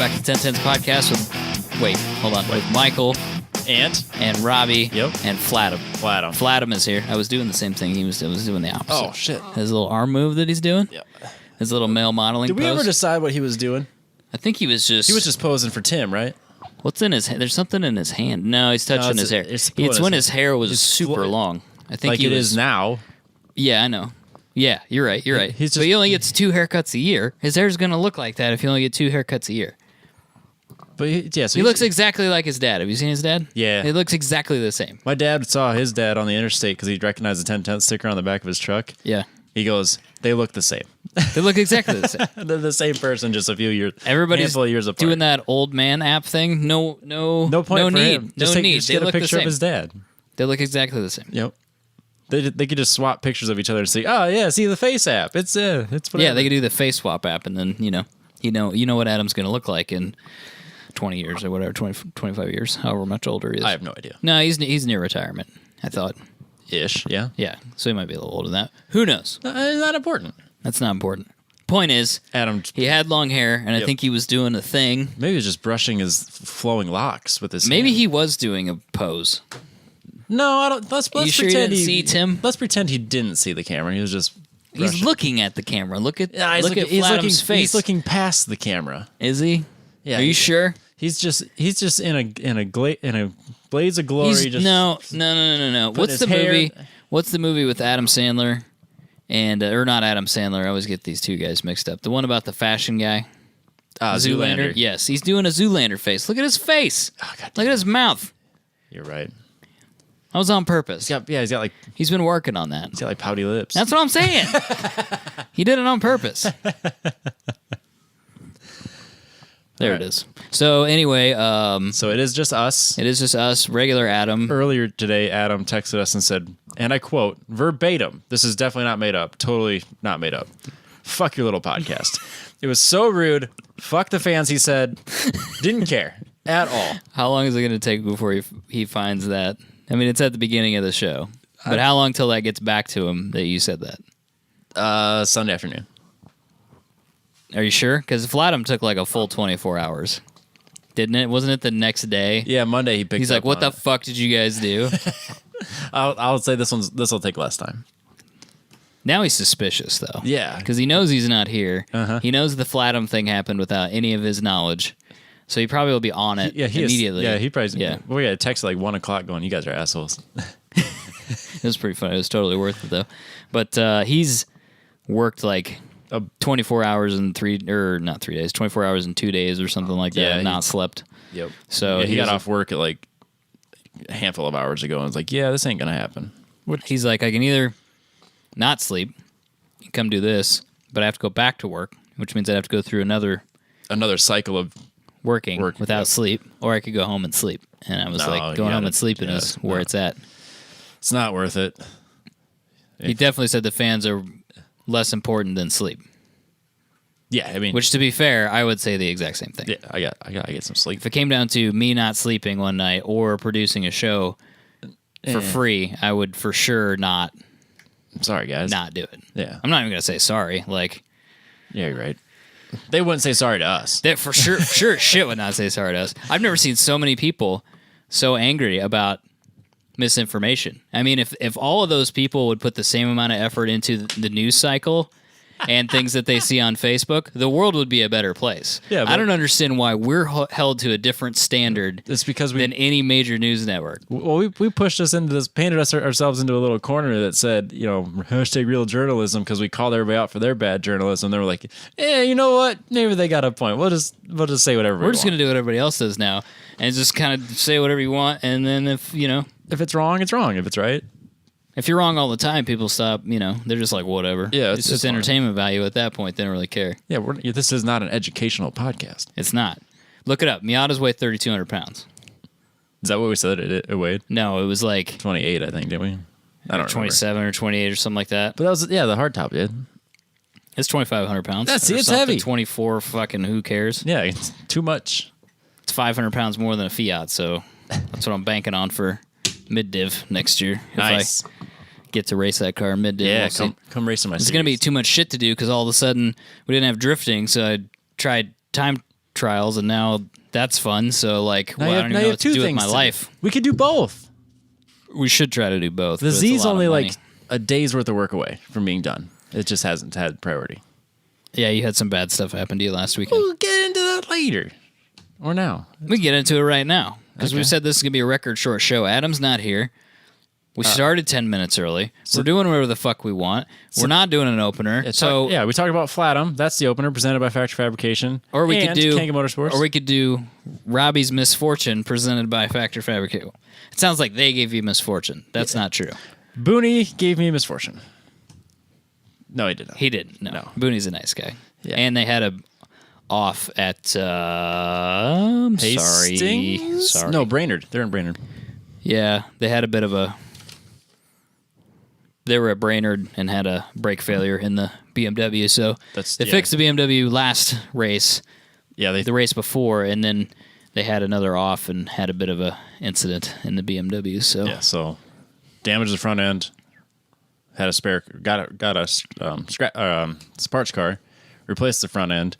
back to 1010's podcast with Michael and Robbie Yep. and Flatam. Flatam is here. I was doing the same thing. I was doing the opposite. Oh, shit. His little arm move that he's doing. Yeah. His little male modeling Did we pose. ever decide what he was doing? I think he was just posing for Tim, right? What's in his hand? There's something in his hand. No, he's touching his hair. It's when his hair was super long. I think like it is now. Yeah, I know. Yeah, you're right. But He's he only gets 2 haircuts a year. His hair's going to look like that if you only get 2 haircuts a year. But so he looks exactly like his dad. Have you seen his dad? Yeah. He looks exactly the same. My dad saw his dad on the interstate because he recognized the 1010 sticker on the back of his truck. Yeah. He goes, they look the same. They look exactly the same. They're the same person, just a few years. Everybody's handful of years apart. doing that old man app thing. No point no for need. Him. Just no need. Just they get a look the picture same. of his dad. They look exactly the same. Yep. They could just swap pictures of each other and say, oh yeah, see the face app. It's whatever. Yeah, they could do the face swap app, and then you know what Adam's going to look like in 20 years or whatever, 25 years, however much older he is. I have no idea. No, he's near retirement, I thought. Ish, yeah. Yeah, so he might be a little older than that. Who knows? Not important. That's not important. Point is, Adam, he had long hair, and I think he was doing a thing. maybe he was just brushing his flowing locks with his Maybe hand. he was doing a pose. No, I don't. Let's You sure pretend you didn't see Tim? Let's pretend he didn't see the camera. He was just He's brushing. looking at the camera. Look at He's look at Flatam's face. He's looking past the camera. Is he? Yeah. Are you sure? He's just in a blaze of glory. No. What's his the hair- movie? What's the movie with Adam Sandler and or not Adam Sandler? I always get these two guys mixed up. The one about the fashion guy. Zoolander. Yes, he's doing a Zoolander face. Look at his face. Oh, God Look at his mouth. You're right. That was on purpose. He's got Been working on that. pouty lips. That's what I'm saying. He did it on purpose. There it is. So anyway, So it is just us. it is just us, regular Adam. Earlier today, Adam texted us and said, and I quote, verbatim, this is definitely not made up. Totally not made up. Fuck your little podcast. It was so rude. Fuck the fans, he said. Didn't care at all. How long is it going to take before he finds that? I mean, it's at the beginning of the show. But how long till that gets back to him that you said that? Sunday afternoon. Are you sure? Because Flatam took like a full 24 hours. Didn't it? Wasn't it the next day? Yeah, Monday he picked He's up like, what the on it. fuck did you guys do? I'll say this will take less time. Now he's suspicious, though. Yeah. Because he knows he's not here. Uh-huh. He knows the Flatam thing happened without any of his knowledge. So he probably will be on it immediately. He probably. Yeah. We got a text at like 1 o'clock going, you guys are assholes. It was pretty funny. It was totally worth it, though. But he's worked like 24 hours in 24 hours in 2 days or something like that. Yeah, Not slept. Yep. So he got off work at like a handful of hours ago and was like, yeah, this ain't going to happen. He's like, I can either not sleep and come do this, but I have to go back to work, which means I have to go through another cycle of working without sleep, or I could go home and sleep. And I was like, going home and sleeping is where it's at. It's not worth it. He definitely said the fans are less important than sleep. Yeah, I mean, Which, to be fair, I would say the exact same thing. yeah, I got to get some sleep. If it came down to me not sleeping one night or producing a show for free, I would for sure not I'm sorry, guys. do it. Yeah. I'm not even gonna say sorry. Like, Yeah, you're right. They wouldn't say sorry to us. that for sure shit would not say sorry to us. I've never seen so many people so angry about misinformation. I mean, if all of those people would put the same amount of effort into the news cycle and things that they see on Facebook, the world would be a better place. Yeah, I don't understand why we're held to a different standard It's because than any major news network. we pushed us into this, painted ourselves into a little corner that said, hashtag real journalism because we called everybody out for their bad journalism. They were like, you know what? Maybe they got a point. We'll just say whatever We're just going to do what everybody else does now and just kind of say whatever you want. And then if If it's wrong, it's wrong. If it's right, if you're wrong all the time, people stop, they're just like, whatever. Yeah, it's just entertainment value at that point. They don't really care. yeah, this is not an educational podcast. It's not. Look it up. Miatas weigh 3,200 pounds. Is that what we said it weighed? No, it was like 28, I think, didn't we? I don't 27 remember. or 28 or something like that. But that was, the hard top did. It's 2,500 pounds. It's or something. heavy. 24 fucking who cares? Yeah, it's too much. It's 500 pounds more than a Fiat, so that's what I'm banking on for mid-div next year. Nice. If I get to race that car mid-div. Yeah, we'll see. come racing my It's going to be too much shit to do because all of a sudden we didn't have drifting, so I tried time trials, and now that's fun. So like, Now well, you I have- don't now even you know have what to two do with things my to do. life. We could do both. We should try to do both. The but it's a Z's lot of only money. like a day's worth of work away from being done. It just hasn't had priority. Yeah, you had some bad stuff happen to you last weekend. We'll get into that later. Or now. We can get into it right now because we Okay. said this is gonna be a record short show. Adam's not here. We started 10 minutes early. We're doing whatever the fuck we want. We're not doing an opener. So yeah, we talked about Flatam. That's the opener presented by Factory Fabrication. or we could and do Kanka Motorsports. Or we could do Robbie's Misfortune presented by Factor Fabricate. It sounds like they gave you misfortune. That's not true. Booney gave me misfortune. No, he didn't. He didn't. No. No. Booney's a nice guy. Yeah. And they had a off at I'm sorry. Hastings? Sorry. No, Brainerd. They're in Brainerd. Yeah, they had a bit of a. They were at Brainerd and had a brake failure in the BMW, so they fixed the BMW last race, the race before, and then they had another off and had a bit of a incident in the BMW. So damaged the front end. Had a spare, got a parts car, replaced the front end,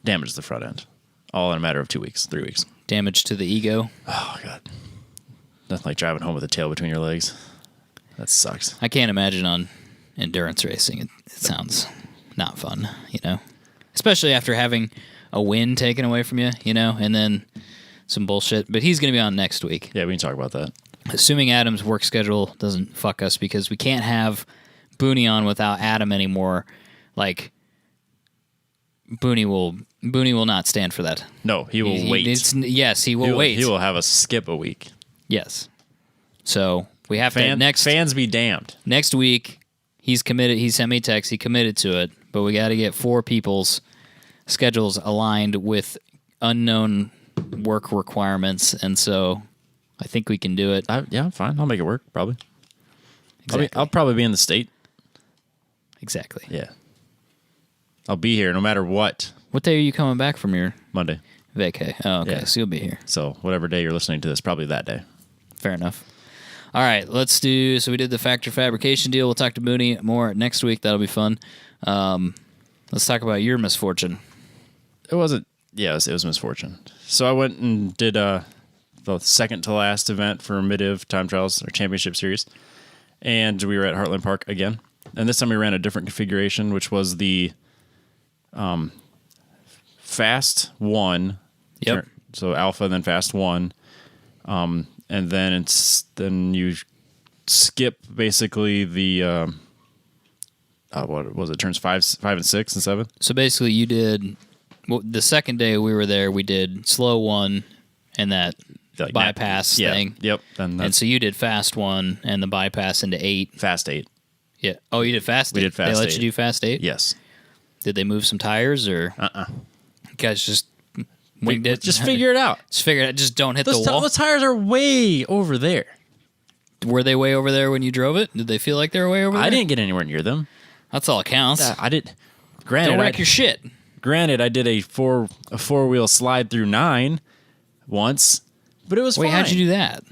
damaged the front end, all in a matter of 3 weeks. Damage to the ego. Oh god, nothing like driving home with a tail between your legs. That sucks. I can't imagine on endurance racing. It sounds not fun, especially after having a win taken away from you, and then some bullshit. But he's going to be on next week. Yeah, we can talk about that. Assuming Adam's work schedule doesn't fuck us, because we can't have Booney on without Adam anymore. Like, Booney will not stand for that. No, he will wait. Yes, he will wait. He will have us skip a week. Yes. So we have to fans be damned. Next week, he's committed. He sent me a text. He committed to it, but we got to get 4 people's schedules aligned with unknown work requirements, and so I think we can do it. Yeah, fine. I'll make it work. Probably. Exactly. I'll probably be in the state. Exactly. Yeah. I'll be here no matter what. What day are you coming back from your Monday. vacay? Oh, okay. Yeah. So you'll be here. So whatever day you're listening to this, probably that day. Fair enough. All right, let's do. So we did the Factor Fabrication deal. We'll talk to Mooney more next week. That'll be fun. Let's talk about your misfortune. It wasn't. Yeah, it was misfortune. So I went and did the second to last event for Mid-Iv Time Trials, or Championship Series, and we were at Heartland Park again. And this time we ran a different configuration, which was the Fast 1. Yep. So Alpha and then Fast 1. And then you skip basically the what was it? Turns 5 and 6 and 7. So basically, you did. Well, the second day we were there, we did slow 1 and that Like bypass thing. Yep. And so you did fast 1 and the bypass into 8. Fast 8. Yeah. Oh, you did fast 8. We did fast 8. They let you do fast 8. Yes. Did they move some tires or? You guys just winged it. Just figure it out. Just figure it out. Just don't hit the wall. Those tires are way over there. Were they way over there when you drove it? Did they feel like they were way over there? I didn't get anywhere near them. That's all it counts. I did. Granted, Don't wreck your shit. Granted, I did a four-wheel slide through 9 once, but it was Wait, fine. how'd you do that?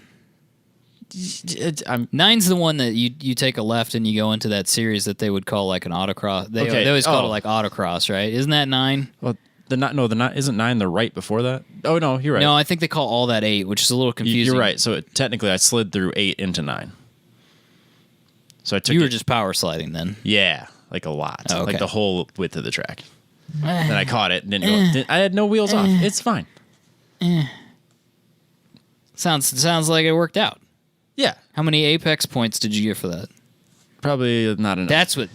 9's the one that you take a left and you go into that series that they would call like an autocross. They always call it like autocross, right? Isn't that 9? Well, the 9 isn't 9 the right before that? Oh no, you're right. No, I think they call all that 8, which is a little confusing. You're right. So technically, I slid through 8 into 9. So I took. You were just power sliding then. Yeah, like a lot, Oh, okay. like the whole width of the track. Then I caught it and didn't go. I had no wheels off. It's fine. Sounds like it worked out. Yeah, How many Apex points did you get for that? probably not enough. That's what.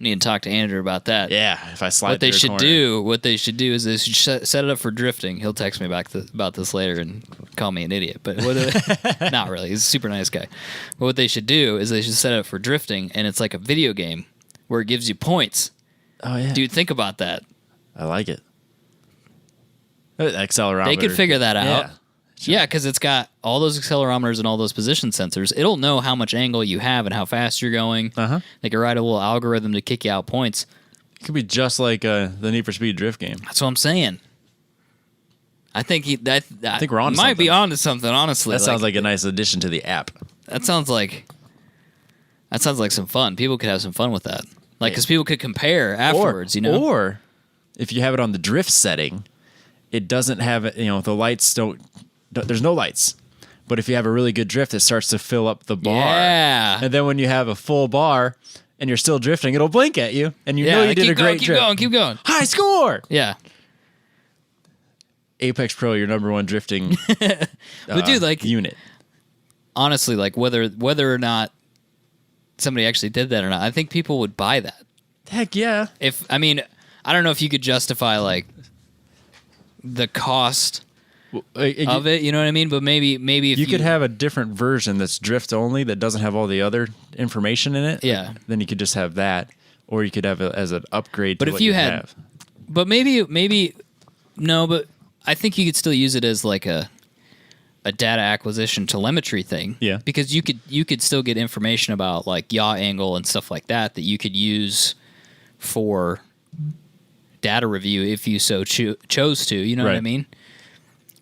Need to talk to Andrew about that. Yeah, if I slide. What they through a should corner. do is they should set it up for drifting. He'll text me about this later and call me an idiot, but not really. He's a super nice guy. But what they should do is they should set it up for drifting, and it's like a video game where it gives you points. Oh yeah, Dude, think about that. I like it. Accelerometer. They could figure that out. Yeah. Yeah, because it's got all those accelerometers and all those position sensors. It'll know how much angle you have and how fast you're going. They can write a little algorithm to kick you out points. It could be just like the Need for Speed drift game. That's what I'm saying. I think I think we're on might be something. on to something, honestly. That sounds like a nice addition to the app. That sounds like some fun. People could have some fun with that. Like, because people could compare afterwards, Or if you have it on the drift setting, it doesn't have it. The lights don't. There's no lights. But if you have a really good drift, it starts to fill up the bar. Yeah. And then when you have a full bar and you're still drifting, it'll blink at you, and you know you did a great drift. Keep going. High score. Yeah. Apex Pro, your number one drifting But dude, like unit. Honestly, like whether or not somebody actually did that or not, I think people would buy that. Heck yeah. I don't know if you could justify like the cost of it, you know what I mean? But maybe if you could have a different version that's drift only that doesn't have all the other information in it. Yeah. Then you could just have that, or you could have it as an upgrade. But to if what you have. but maybe no, but I think you could still use it as like a data acquisition telemetry thing. Yeah. Because you could still get information about like yaw angle and stuff like that you could use for data review if you so chose to. You know what I mean?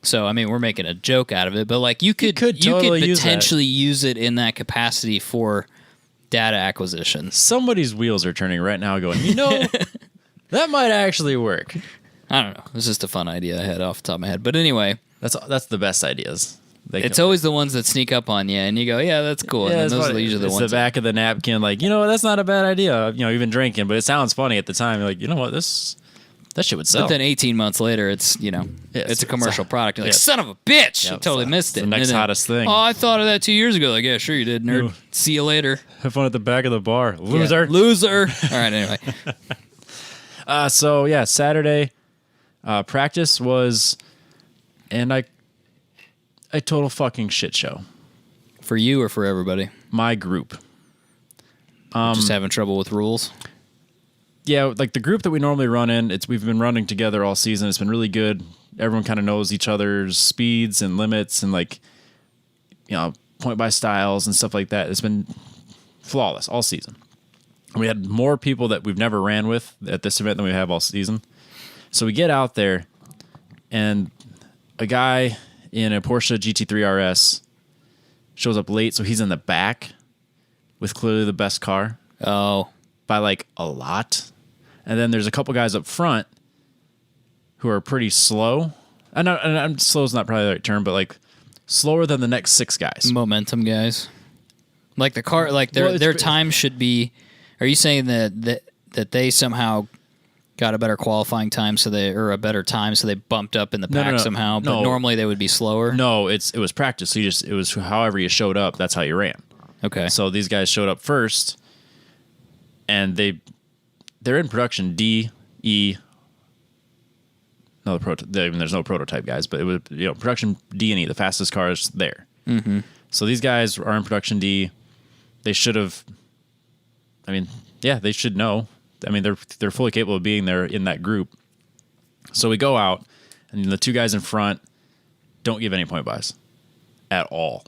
So, I mean, we're making a joke out of it, but like you could totally potentially use it in that capacity for data acquisition. Somebody's wheels are turning right now going, that might actually work. I don't know. It was just a fun idea I had off the top of my head. But anyway. That's the best ideas. It's always the ones that sneak up on you, and you go, yeah, that's cool. Yeah, and then those are usually the ones. It's the back of the napkin, like, that's not a bad idea. You've been drinking, but it sounds funny at the time. You're like, you know what, that shit would sell. But then 18 months later, it's it's a commercial product. You're like, son of a bitch, you totally missed it. The next hottest thing. Oh, I thought of that 2 years ago. Like, yeah, sure you did, nerd. See you later. Have fun at the back of the bar, loser. Yeah, loser. All right, anyway. So yeah, Saturday practice was, and a total fucking shit show. For you or for everybody? My group. Just having trouble with rules. Yeah, like the group that we normally run in, we've been running together all season. It's been really good. Everyone kind of knows each other's speeds and limits and point by styles and stuff like that. It's been flawless all season. We had more people that we've never ran with at this event than we have all season. So we get out there, and a guy in a Porsche GT3 RS shows up late, so he's in the back with clearly the best car. Oh. By like a lot. And then there's a couple guys up front who are pretty slow. And slow is not probably the right term, but like slower than the next 6 guys. Momentum guys. Like the car, like their time should be. Are you saying that they somehow got a better qualifying time, or a better time, so they bumped up in the pack somehow? But normally they would be slower. No, it was practice. So it was however you showed up. That's how you ran. Okay. So these guys showed up first, and they're in production D, E. No, there's no prototype guys, but it was production D and E, the fastest cars there. Mm-hmm. So these guys are in production D. They should have. I mean, yeah, they should know. I mean, they're fully capable of being there in that group. So we go out, and the 2 guys in front don't give any point buys at all.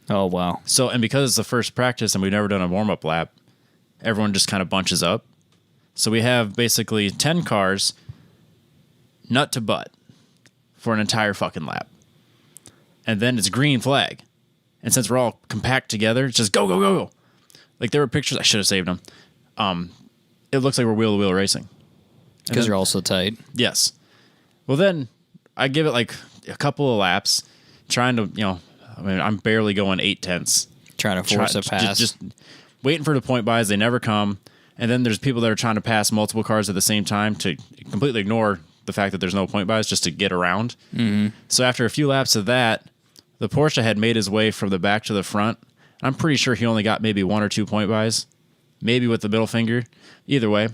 Oh wow! So, and because it's the first practice and we've never done a warm up lap, everyone just kind of bunches up. So we have basically 10 cars, nut to butt, for an entire fucking lap. And then it's green flag. And since we're all compact together, it's just go, go, go, go. Like there were pictures, I should have saved them. It looks like we're wheel-to-wheel racing. Because you're all so tight. Yes. Well, then I give it like a couple of laps, trying to, I'm barely going 8/10. Trying to force a pass. Just waiting for the point buys. They never come. And then there's people that are trying to pass multiple cars at the same time to completely ignore the fact that there's no point buys just to get around. Mm-hmm. So after a few laps of that, the Porsche had made his way from the back to the front. I'm pretty sure he only got maybe 1 or 2 point buys, maybe with the middle finger. Either way,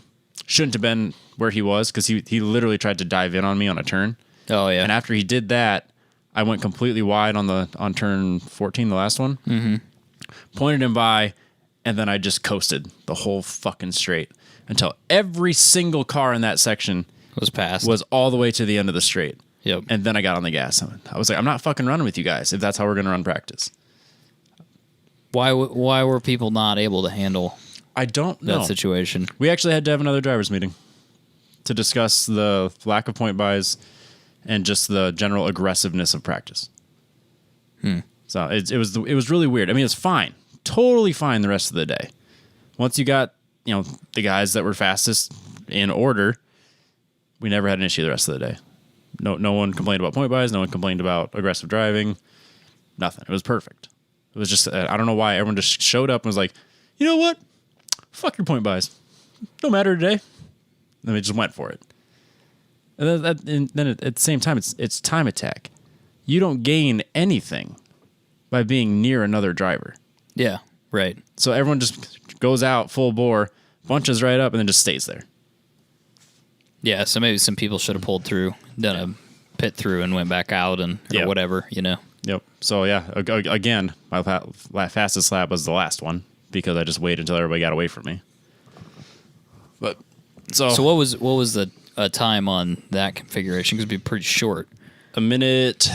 shouldn't have been where he was because he literally tried to dive in on me on a turn. Oh, yeah. And after he did that, I went completely wide on turn 14, the last one. Mm-hmm. Pointed him by, and then I just coasted the whole fucking straight until every single car in that section was all the way to the end of the straight. Yep. And then I got on the gas. I was like, I'm not fucking running with you guys if that's how we're going to run practice. Why were people not able to handle I don't know that situation? We actually had to have another drivers meeting to discuss the lack of point buys and just the general aggressiveness of practice. So it was really weird. I mean, it's fine. Totally fine the rest of the day. Once you got, the guys that were fastest in order, We never had an issue the rest of the day. No one complained about point buys. No one complained about aggressive driving. Nothing. It was perfect. It was just, I don't know why everyone just showed up and was like, you know what? Fuck your point buys. No matter today. And they just went for it. And then at the same time, it's time attack. You don't gain anything by being near another driver. Yeah, right. So everyone just goes out full bore, bunches right up, and then just stays there. Yeah, so maybe some people should have pulled through, done a pit through, and went back out and or whatever, you know. Yep. So yeah, again, my fastest lap was the last one because I just waited until everybody got away from me. But so what was the time on that configuration? Because it'd be pretty short. A minute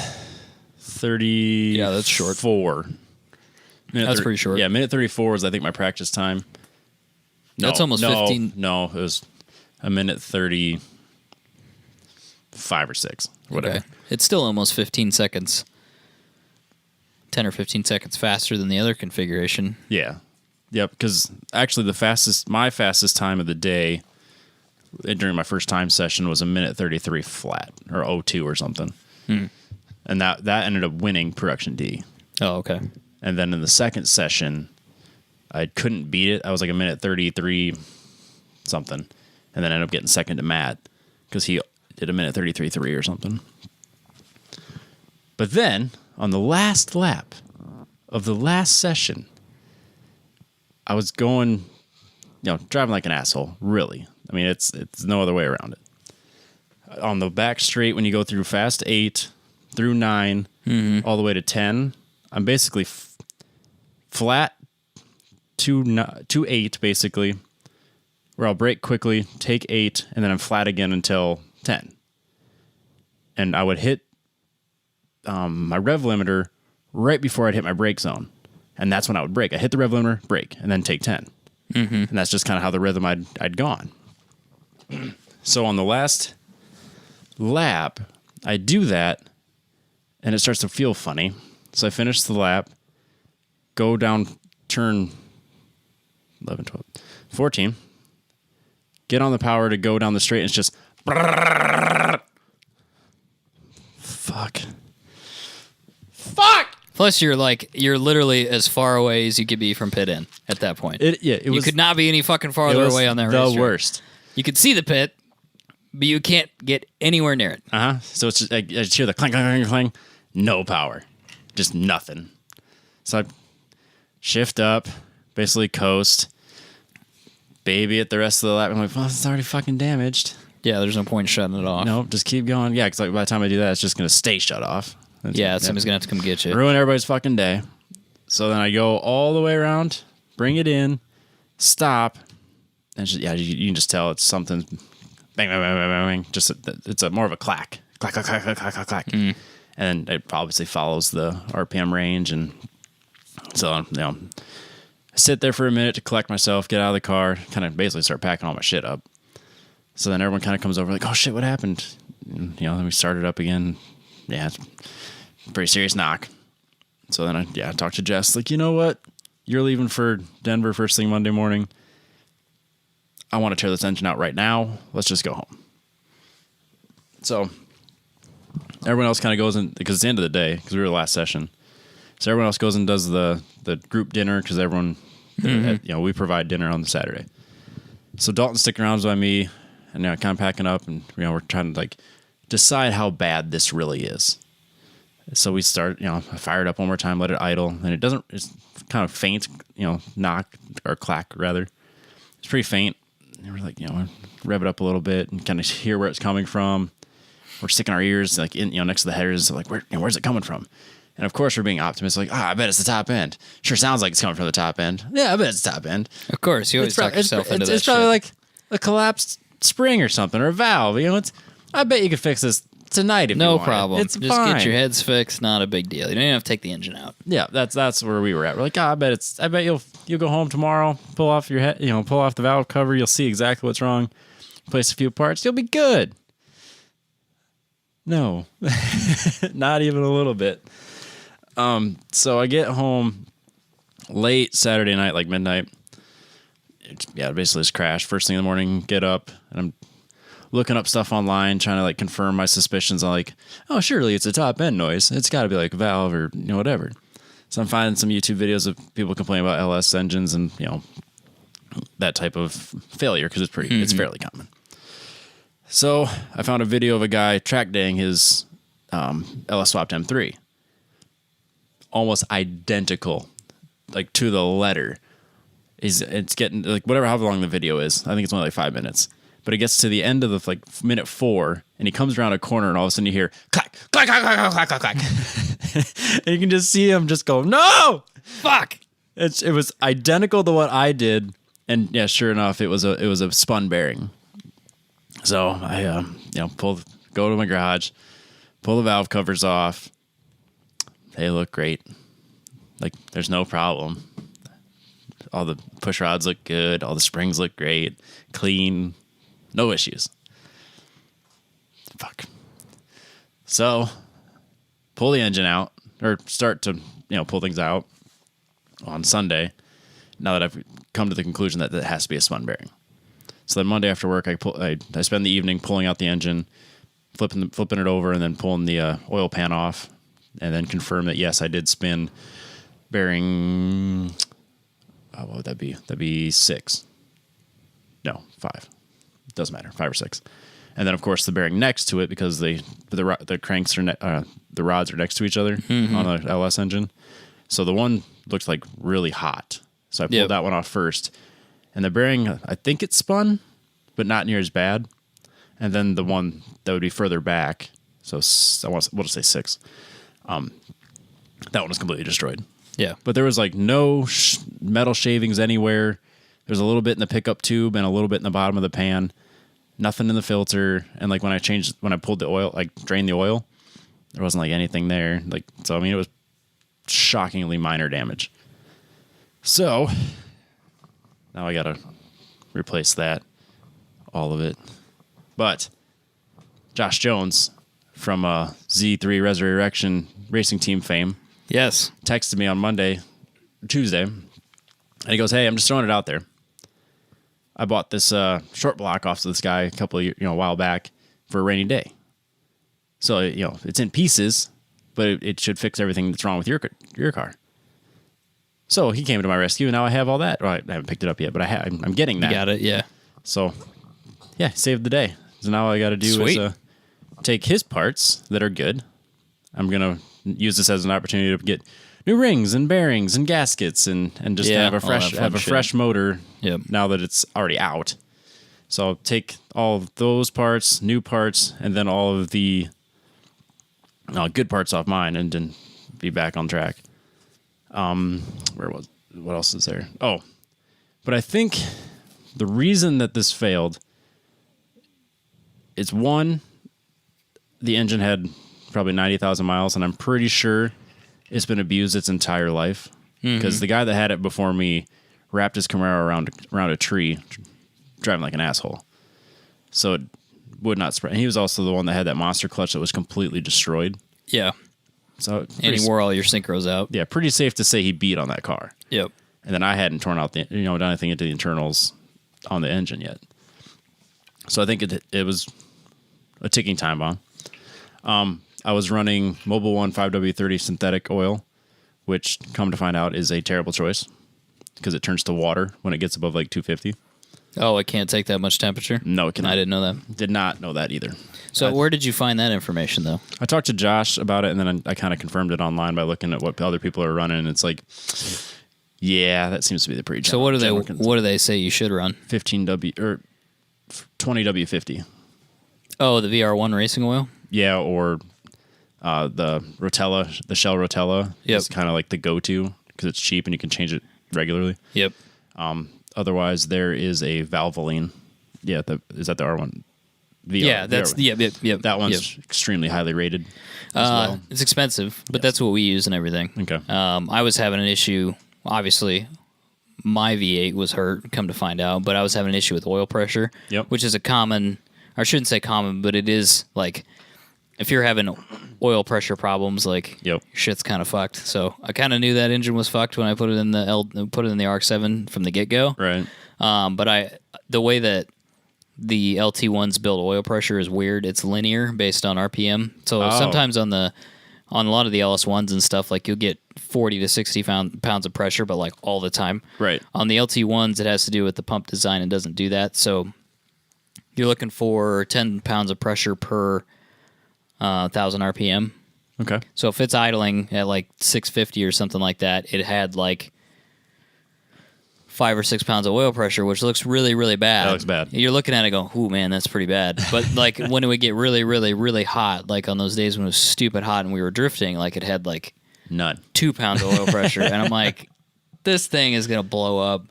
30. Yeah, that's short. 4. That's pretty short. Yeah, minute 34 was I think my practice time. That's almost 15. No, it was a minute 35 or 6, whatever. Okay. It's still almost 15 seconds. 10 or 15 seconds faster than the other configuration. Yeah. Yep, because actually my fastest time of the day during my first time session was a minute 33 flat, or 02 or something. And that ended up winning production D. Oh, okay. And then in the second session, I couldn't beat it. I was like a minute 33 something. And then ended up getting second to Matt because he did a minute 33.3 or something. But then on the last lap of the last session, I was going, driving like an asshole, really. I mean, it's no other way around it. On the back straight, when you go through fast 8 through 9, all the way to 10, I'm basically flat to 8, basically, where I'll brake quickly, take 8, and then I'm flat again until 10. And I would hit my rev limiter right before I'd hit my brake zone. And that's when I would brake. I hit the rev limiter, brake, and then take 10. And that's just kind of how the rhythm I'd gone. So on the last lap, I do that, and it starts to feel funny. So I finish the lap, go down turn 11, 12, 14, get on the power to go down the straight, and it's just fuck. Plus, you're literally as far away as you could be from pit in at that point. You could not be any fucking farther away on that racetrack. The worst. You could see the pit, but you can't get anywhere near it. So it's just, I just hear the clang, clang, clang, clang. No power. Just nothing. So I shift up, basically coast, baby it the rest of the lap. I'm like, well, it's already fucking damaged. Yeah, there's no point in shutting it off. Nope, just keep going. Yeah, because by the time I do that, it's just going to stay shut off. Somebody's going to have to come get you. Ruin everybody's fucking day. So then I go all the way around, bring it in, stop, and just, you can just tell it's something. Bang, bang, bang, bang, bang. Just it's more of a clack, clack, clack, clack, clack, clack, clack. And it obviously follows the RPM range, and so I sit there for a minute to collect myself, get out of the car, kind of basically start packing all my shit up. So then everyone kind of comes over like, "Oh shit, what happened?" And, then we started up again. Yeah, it's a pretty serious knock. So then I talked to Jess, like, you know what? You're leaving for Denver first thing Monday morning. I want to tear this engine out right now. Let's just go home. So everyone else kind of goes in, because it's the end of the day, because we were the last session. So everyone else goes and does the group dinner, because everyone, we provide dinner on the Saturday. So Dalton's sticking around by me, and kind of packing up, and we're trying to decide how bad this really is. So we start, I fire it up one more time, let it idle, and it's kind of faint, knock or clack rather. It's pretty faint. And we're like, rev it up a little bit and kind of hear where it's coming from. We're sticking our ears next to the headers, like where's it coming from? And of course we're being optimistic, like, I bet it's the top end. Sure sounds like it's coming from the top end. Yeah, I bet it's the top end. Of course, you always talk yourself into that. It's probably like a collapsed spring or something, or a valve. I bet you could fix this tonight if you want. No problem. It's just fine. Get your heads fixed. Not a big deal. You don't even have to take the engine out. Yeah, that's where we were at. We're like, I bet you'll go home tomorrow, pull off your head, pull off the valve cover. You'll see exactly what's wrong. Place a few parts. You'll be good. No, not even a little bit. So I get home late Saturday night, like midnight. Basically just crashed. First thing in the morning, get up, and I'm looking up stuff online, trying to like confirm my suspicions. I'm like, oh, surely it's a top end noise. It's got to be like valve or whatever. So I'm finding some YouTube videos of people complaining about LS engines and that type of failure because it's fairly common. So I found a video of a guy track daying his LS swapped M3, almost identical, like to the letter. It's getting like however long the video is. I think it's only like 5 minutes. But it gets to the end of the like minute 4, and he comes around a corner, and all of a sudden you hear clack, clack, clack, clack, clack, clack, clack. And you can just see him just go, no, fuck. It was identical to what I did, and yeah, sure enough, it was a spun bearing. So I go to my garage, pull the valve covers off. They look great. Like there's no problem. All the push rods look good. All the springs look great. Clean. No issues. Fuck. So, pull the engine out, or start to, pull things out on Sunday, now that I've come to the conclusion that it has to be a spun bearing. So then Monday after work, I spend the evening pulling out the engine, flipping it over, and then pulling the oil pan off, and then confirm that, yes, I did spin bearing... what would that be? That'd be 6. No, 5. Doesn't matter, 5 or 6. And then, of course, the bearing next to it, because the cranks are the rods are next to each other on the LS engine. So the one looked like really hot. So I pulled that one off first. And the bearing, I think it spun, but not near as bad. And then the one that would be further back, so we'll just say 6, that one was completely destroyed. Yeah. But there was like no metal shavings anywhere. There's a little bit in the pickup tube and a little bit in the bottom of the pan. Nothing in the filter. And like when I pulled the oil, like drained the oil, there wasn't like anything there. Like, so, I mean, it was shockingly minor damage. So now I got to replace that, all of it. But Josh Jones from Z3 Resurrection Racing Team fame. Yes. Texted me on Tuesday, and he goes, "Hey, I'm just throwing it out there. I bought this short block off of this guy a while back for a rainy day. So, it's in pieces, but it should fix everything that's wrong with your car." So he came to my rescue, and now I have all that. Well, I haven't picked it up yet, but I'm getting that. You got it, yeah. So, yeah, saved the day. So now all I got to do is take his parts that are good. I'm going to use this as an opportunity to get new rings and bearings and gaskets and just have a fresh motor now that it's already out. So I'll take all of those parts, new parts, and then all of the good parts off mine and then be back on track. What else is there? Oh, but I think the reason that this failed is, one, the engine had probably 90,000 miles, and I'm pretty sure it's been abused its entire life, because the guy that had it before me wrapped his Camaro around a tree, driving like an asshole. So it would not spread. And he was also the one that had that monster clutch that was completely destroyed. Yeah. So and he wore all your synchros out. Yeah, pretty safe to say he beat on that car. Yep. And then I hadn't torn out done anything into the internals on the engine yet. So I think it was a ticking time bomb. I was running Mobil 1 5W30 synthetic oil, which, come to find out, is a terrible choice because it turns to water when it gets above like 250. Oh, it can't take that much temperature? No, it cannot. I didn't know that. Did not know that either. So where did you find that information, though? I talked to Josh about it, and then I kind of confirmed it online by looking at what other people are running. And it's like, yeah, that seems to be the pretty. So what do they say you should run? 15W or 20W50. Oh, the VR1 racing oil? Yeah, or the Rotella, the Shell Rotella is kind of like the go-to because it's cheap and you can change it regularly. Yep. Otherwise, there is a Valvoline. Yeah, is that the R1? Yeah, that's yep. That one's extremely highly rated as well. It's expensive, but that's what we use and everything. Okay. I was having an issue. Obviously, my V8 was hurt. Come to find out, but I was having an issue with oil pressure. Yep. Which is a common. I shouldn't say common, but it is like if you're having oil pressure problems, like shit's kind of fucked. So I kind of knew that engine was fucked when I put it in the RX-7 from the get go. Right. But the way that the LT1's build oil pressure is weird. It's linear based on RPM. So sometimes on a lot of the LS1s and stuff, like you'll get 40 to 60 pounds of pressure, but like all the time. Right. On the LT1s, it has to do with the pump design and doesn't do that. So you're looking for 10 pounds of pressure per 1,000 RPM. Okay. So if it's idling at like 650 or something like that, it had like 5 or 6 pounds of oil pressure, which looks really, really bad. That looks bad. You're looking at it going, "Ooh, man, that's pretty bad." But like when it would get really, really, really hot, like on those days when it was stupid hot and we were drifting, like it had like none 2 pounds of oil pressure, and I'm like, this thing is gonna blow up.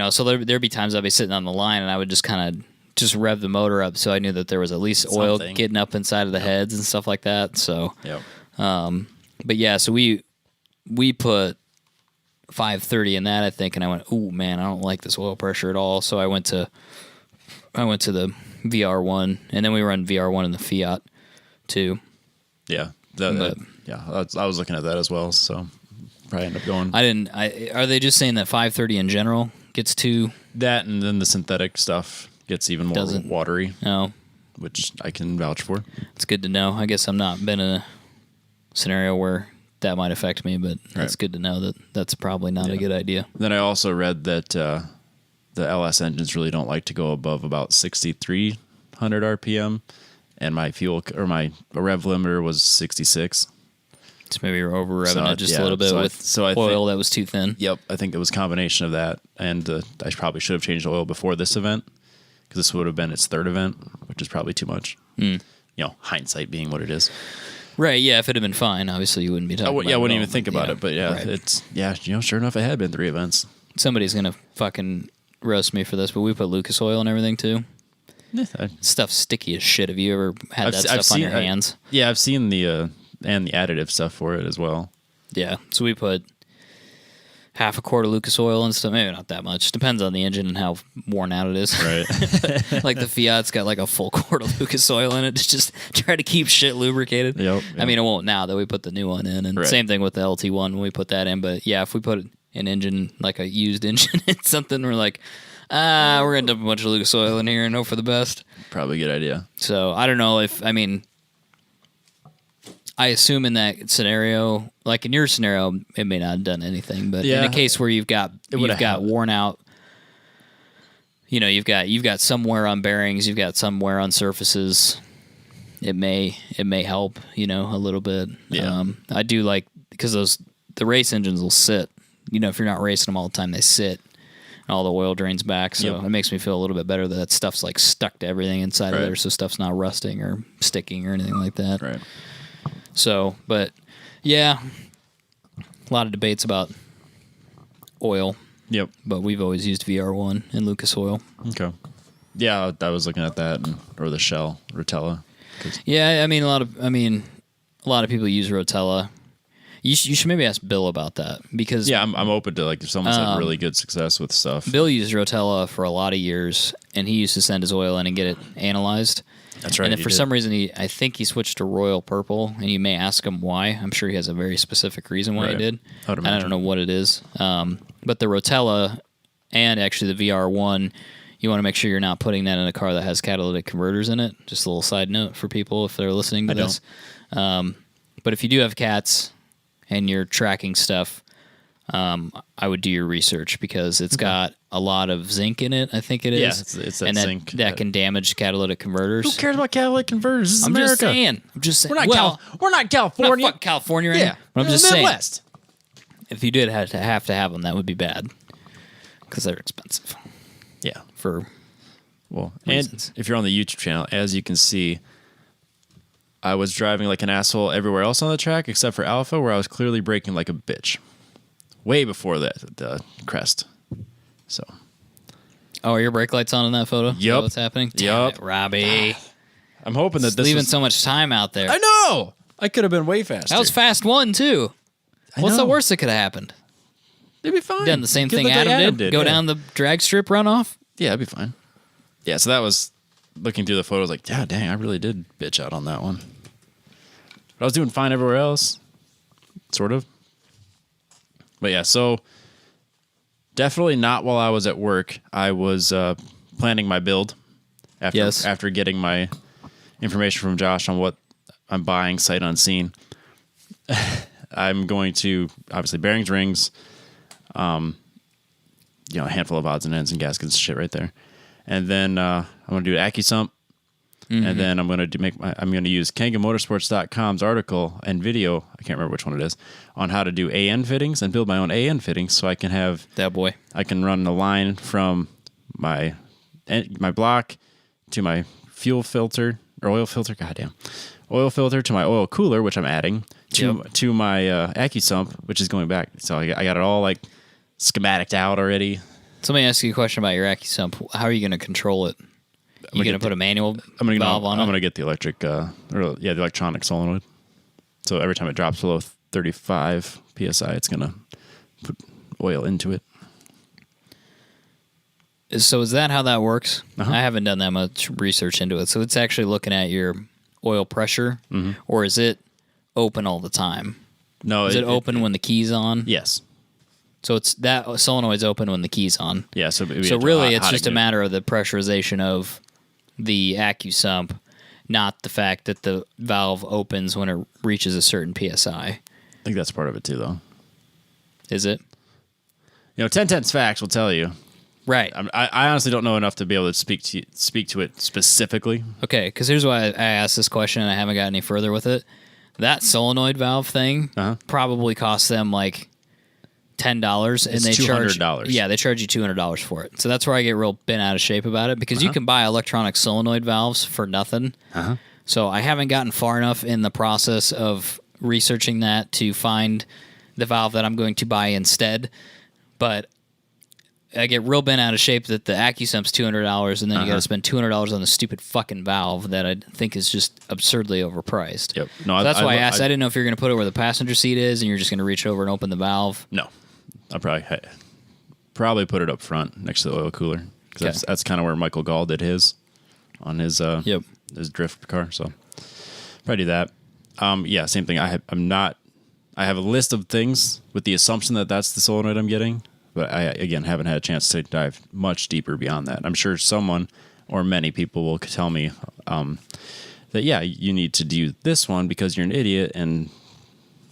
So there'd be times I'd be sitting on the line and I would just kind of just rev the motor up, so I knew that there was at least oil getting up inside of the heads and stuff like that. So, but yeah, so we put 530 in that, I think, and I went, "Ooh, man, I don't like this oil pressure at all." So I went to the VR1, and then we run VR1 in the Fiat too. Yeah, I was looking at that as well. So probably end up going. Are they just saying that 530 in general gets too that, and then the synthetic stuff gets even more watery? No, which I can vouch for. It's good to know. I guess I'm not been in a scenario where that might affect me, but it's good to know that that's probably not a good idea. Then I also read that the LS engines really don't like to go above about 6,300 RPM, and my my rev limiter was 66. So maybe you're over revving it just a little bit with oil that was too thin. Yep, I think it was a combination of that, and I probably should have changed the oil before this event, because this would have been its third event, which is probably too much. Hindsight being what it is. Right, yeah, if it had been fine, obviously you wouldn't be talking about it. Yeah, I wouldn't even think about it, but sure enough, it had been 3 events. Somebody's going to fucking roast me for this, but we put Lucas oil and everything too. Stuff's sticky as shit. Have you ever had that stuff on your hands? Yeah, I've seen the additive stuff for it as well. Yeah, so we put half a quart of Lucas oil and stuff. Maybe not that much. Depends on the engine and how worn out it is. Right. Like the Fiat's got like a full quart of Lucas oil in it to just try to keep shit lubricated. Yep. I mean, it won't now that we put the new one in. And same thing with the LT1 when we put that in. But yeah, if we put an engine, like a used engine in something, we're like, we're going to dump a bunch of Lucas oil in here and hope for the best. Probably a good idea. So I don't know I assume in that scenario, like in your scenario, it may not have done anything, but in a case where you've got worn out, you've got some wear on bearings, you've got some wear on surfaces, it may help, a little bit. Yeah. I do like, because the race engines will sit, if you're not racing them all the time, they sit and all the oil drains back. So it makes me feel a little bit better that stuff's like stuck to everything inside of there. So stuff's not rusting or sticking or anything like that. Right. So, but yeah, a lot of debates about oil. Yep. But we've always used VR1 and Lucas oil. Okay. Yeah, I was looking at that or the Shell Rotella. Yeah, a lot of people use Rotella. You should maybe ask Bill about that, because I'm open to, like, if someone's had really good success with stuff. Bill used Rotella for a lot of years, and he used to send his oil in and get it analyzed. That's right. And then for some reason, I think he switched to Royal Purple, and you may ask him why. I'm sure he has a very specific reason why he did. I don't know what it is. But the Rotella and actually the VR1, you want to make sure you're not putting that in a car that has catalytic converters in it. Just a little side note for people if they're listening to this. But if you do have cats and you're tracking stuff, I would do your research, because it's got a lot of zinc in it, I think it is. Yeah, it's that zinc. That can damage catalytic converters. Who cares about catalytic converters? This is America. I'm just saying. We're not California. We're not fucking California, right? Yeah. But I'm just Midwest. saying, if you did have to have them, that would be bad, because they're expensive. Yeah. For reasons. And if you're on the YouTube channel, as you can see, I was driving like an asshole everywhere else on the track except for Alpha, where I was clearly braking like a bitch. Way before the crest. So. Oh, are your brake lights on in that photo? Yep. Is that what's happening? Damn it, Robbie. I'm hoping that leaving so much time out there. I know. I could have been way faster. That was fast one too. What's the worst that could have happened? It'd be fine. Done the same thing Adam did. Go down the drag strip runoff. Yeah, it'd be fine. Yeah, so that was looking through the photos like, yeah, dang, I really did bitch out on that one. But I was doing fine everywhere else. Sort of. But yeah, so definitely not while I was at work. I was planning my build after getting my information from Josh on what I'm buying sight unseen. I'm going to obviously bearings, rings, a handful of odds and ends and gaskets and shit right there, and then I'm going to do AccuSump, and then I'm going to use KangaMotorsports.com's article and video. I can't remember which one it is on how to do AN fittings and build my own AN fittings, so I can have that boy. I can run the line from my block to my fuel filter or oil filter. Goddamn. Oil filter to my oil cooler, which I'm adding to my AccuSump, which is going back. So I got it all like schematiced out already. So let me ask you a question about your AccuSump. How are you going to control it? You going to put a manual valve on it? I'm going to get the the electronic solenoid. So every time it drops below 35 psi, it's going to put oil into it. So is that how that works? I haven't done that much research into it. So it's actually looking at your oil pressure, or is it open all the time? No, is it open when the key's on? Yes. So it's that solenoid's open when the key's on. Yeah. So really, it's just a matter of the pressurization of the AccuSump, not the fact that the valve opens when it reaches a certain psi. I think that's part of it too, though. Is it? 10-10's facts will tell you. Right. I honestly don't know enough to be able to speak to it specifically. Okay, because here's why I asked this question, and I haven't got any further with it. That solenoid valve thing probably costs them like $10, and they charge $200. Yeah, they charge you $200 for it. So that's where I get real bent out of shape about it, because you can buy electronic solenoid valves for nothing. So I haven't gotten far enough in the process of researching that to find the valve that I'm going to buy instead, but I get real bent out of shape that the AccuSump's $200, and then you got to spend $200 on the stupid fucking valve that I think is just absurdly overpriced. Yep. No, so that's why I asked. I didn't know if you're going to put it where the passenger seat is, and you're just going to reach over and open the valve. No, I'll probably put it up front next to the oil cooler, because that's kind of where Michael Gall did his on his his drift car. So probably do that. Same thing. I have a list of things with the assumption that that's the solenoid I'm getting. But I, again, haven't had a chance to dive much deeper beyond that. I'm sure someone or many people will tell me that, you need to do this one because you're an idiot, and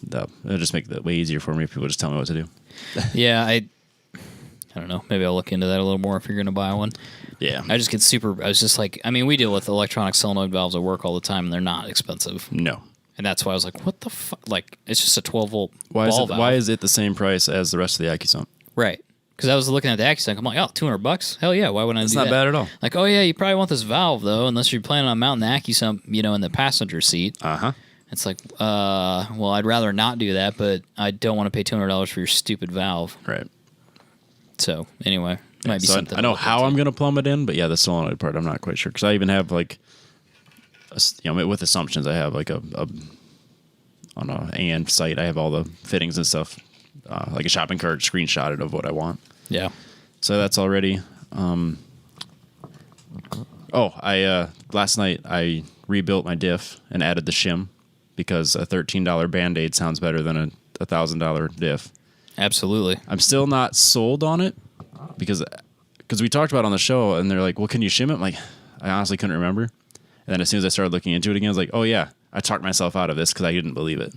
it'll just make it way easier for me if people just tell me what to do. Yeah, I don't know. Maybe I'll look into that a little more if you're going to buy one. Yeah. I was just like, we deal with electronic solenoid valves at work all the time, and they're not expensive. No. And that's why I was like, what the fuck? Like, it's just a 12-volt ball valve. Why is it the same price as the rest of the AccuSump? Right. Because I was looking at the AccuSump, I'm like, $200? Hell yeah, why wouldn't I do that? It's not bad at all. Like, oh yeah, you probably want this valve, though, unless you're planning on mounting the AccuSump, in the passenger seat. It's like, well, I'd rather not do that, but I don't want to pay $200 for your stupid valve. Right. So, anyway, might be something. I know how I'm going to plumb it in, but the solenoid part, I'm not quite sure. Because I even have, like, with assumptions, I have, like, on a AN site, I have all the fittings and stuff. Like a shopping cart screenshotted of what I want. Yeah. So that's already. Last night I rebuilt my diff and added the shim, because a $13 Band-Aid sounds better than a $1,000 diff. Absolutely. I'm still not sold on it because we talked about it on the show, and they're like, well, can you shim it? I'm like, I honestly couldn't remember. And then as soon as I started looking into it again, I was like, oh yeah, I talked myself out of this because I didn't believe it.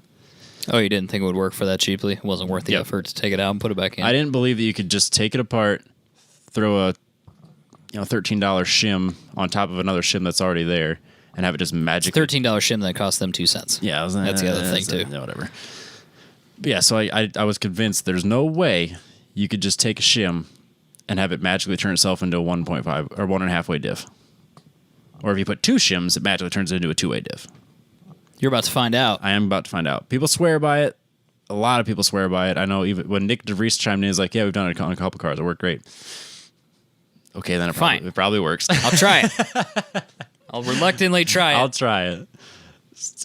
Oh, you didn't think it would work for that cheaply? It wasn't worth the effort to take it out and put it back in? I didn't believe that you could just take it apart, throw a $13 shim on top of another shim that's already there, and have it just magically... It's $13 shim that cost them 2 cents. Yeah, that's the other thing, too. Whatever. But yeah, so I was convinced there's no way you could just take a shim and have it magically turn itself into a 1.5 or 1.5 way diff. Or if you put 2 shims, it magically turns it into a 2-way diff. You're about to find out. I am about to find out. People swear by it. A lot of people swear by it. I know even when Nick DeVries chimed in, he's like, yeah, we've done it on a couple cars. It worked great. Okay, then it probably works. I'll try it. I'll reluctantly try it. I'll try it.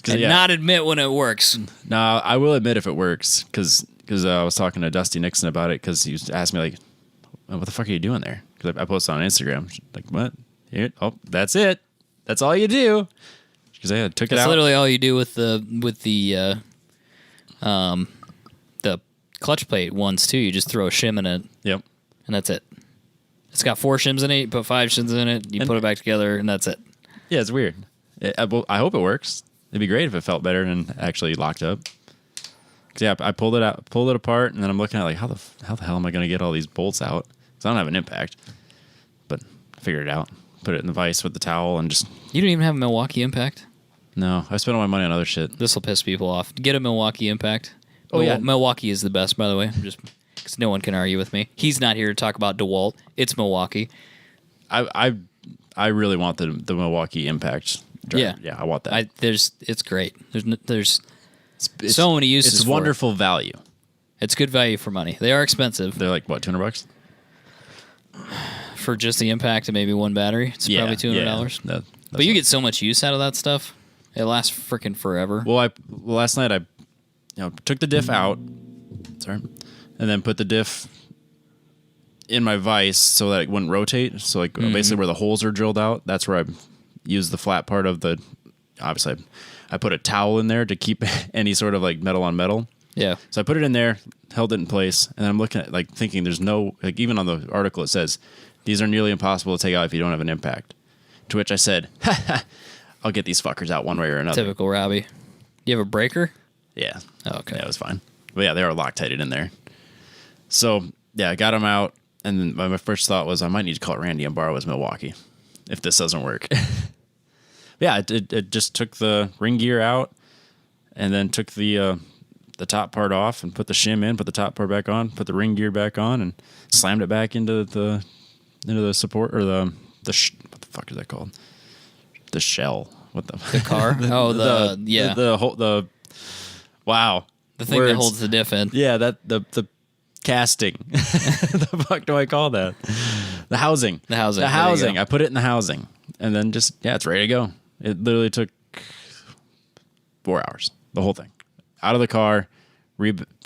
And not admit when it works. No, I will admit if it works, because I was talking to Dusty Nixon about it, because he was asking me, like, what the fuck are you doing there? Because I posted on Instagram. Like, what? Here, that's it. That's all you do. Because I took it out. That's literally all you do with the clutch plate ones too. You just throw a shim in it. Yep. And that's it. It's got 4 shims in it. You put 5 shims in it. You put it back together, and that's it. Yeah, it's weird. I hope it works. It'd be great if it felt better and actually locked up. 'Cause yeah, I pulled it apart, and then I'm looking at like how the hell am I going to get all these bolts out? Because I don't have an impact. But I figured it out. Put it in the vise with the towel and just. You don't even have a Milwaukee Impact? No, I spent all my money on other shit. This will piss people off. Get a Milwaukee Impact. Oh, yeah. Milwaukee is the best, by the way. Just because no one can argue with me. He's not here to talk about DeWalt. It's Milwaukee. I really want the Milwaukee Impact. Yeah, I want that. It's great. There's so many uses. It's wonderful value. It's good value for money. They are expensive. They're like what, $200 for just the Impact and maybe one battery. It's probably $200. Yeah, but you get so much use out of that stuff. It lasts freaking forever. Well, last night I took the diff out, and then put the diff in my vise so that it wouldn't rotate. So like basically where the holes are drilled out, that's where I use the flat part of the. Obviously, I put a towel in there to keep any sort of like metal on metal. Yeah. So I put it in there, held it in place, and I'm looking at thinking there's no even on the article it says these are nearly impossible to take out if you don't have an impact. To which I said, I'll get these fuckers out one way or another. Typical Robbie. You have a breaker? Yeah. Oh, okay. Yeah, it was fine. But yeah, they were Loctited in there. So yeah, I got them out, and then my first thought was I might need to call Randy and borrow his Milwaukee if this doesn't work. Yeah, it just took the ring gear out, and then took the top part off and put the shim in, put the top part back on, put the ring gear back on, and slammed it back into the support or the what the fuck is that called? The shell. What the car? Oh, the wow. The thing that holds the diff in. Yeah, the casting. The fuck do I call that? The housing. The housing. The housing. I put it in the housing, and then it's ready to go. It literally took 4 hours. The whole thing, out of the car,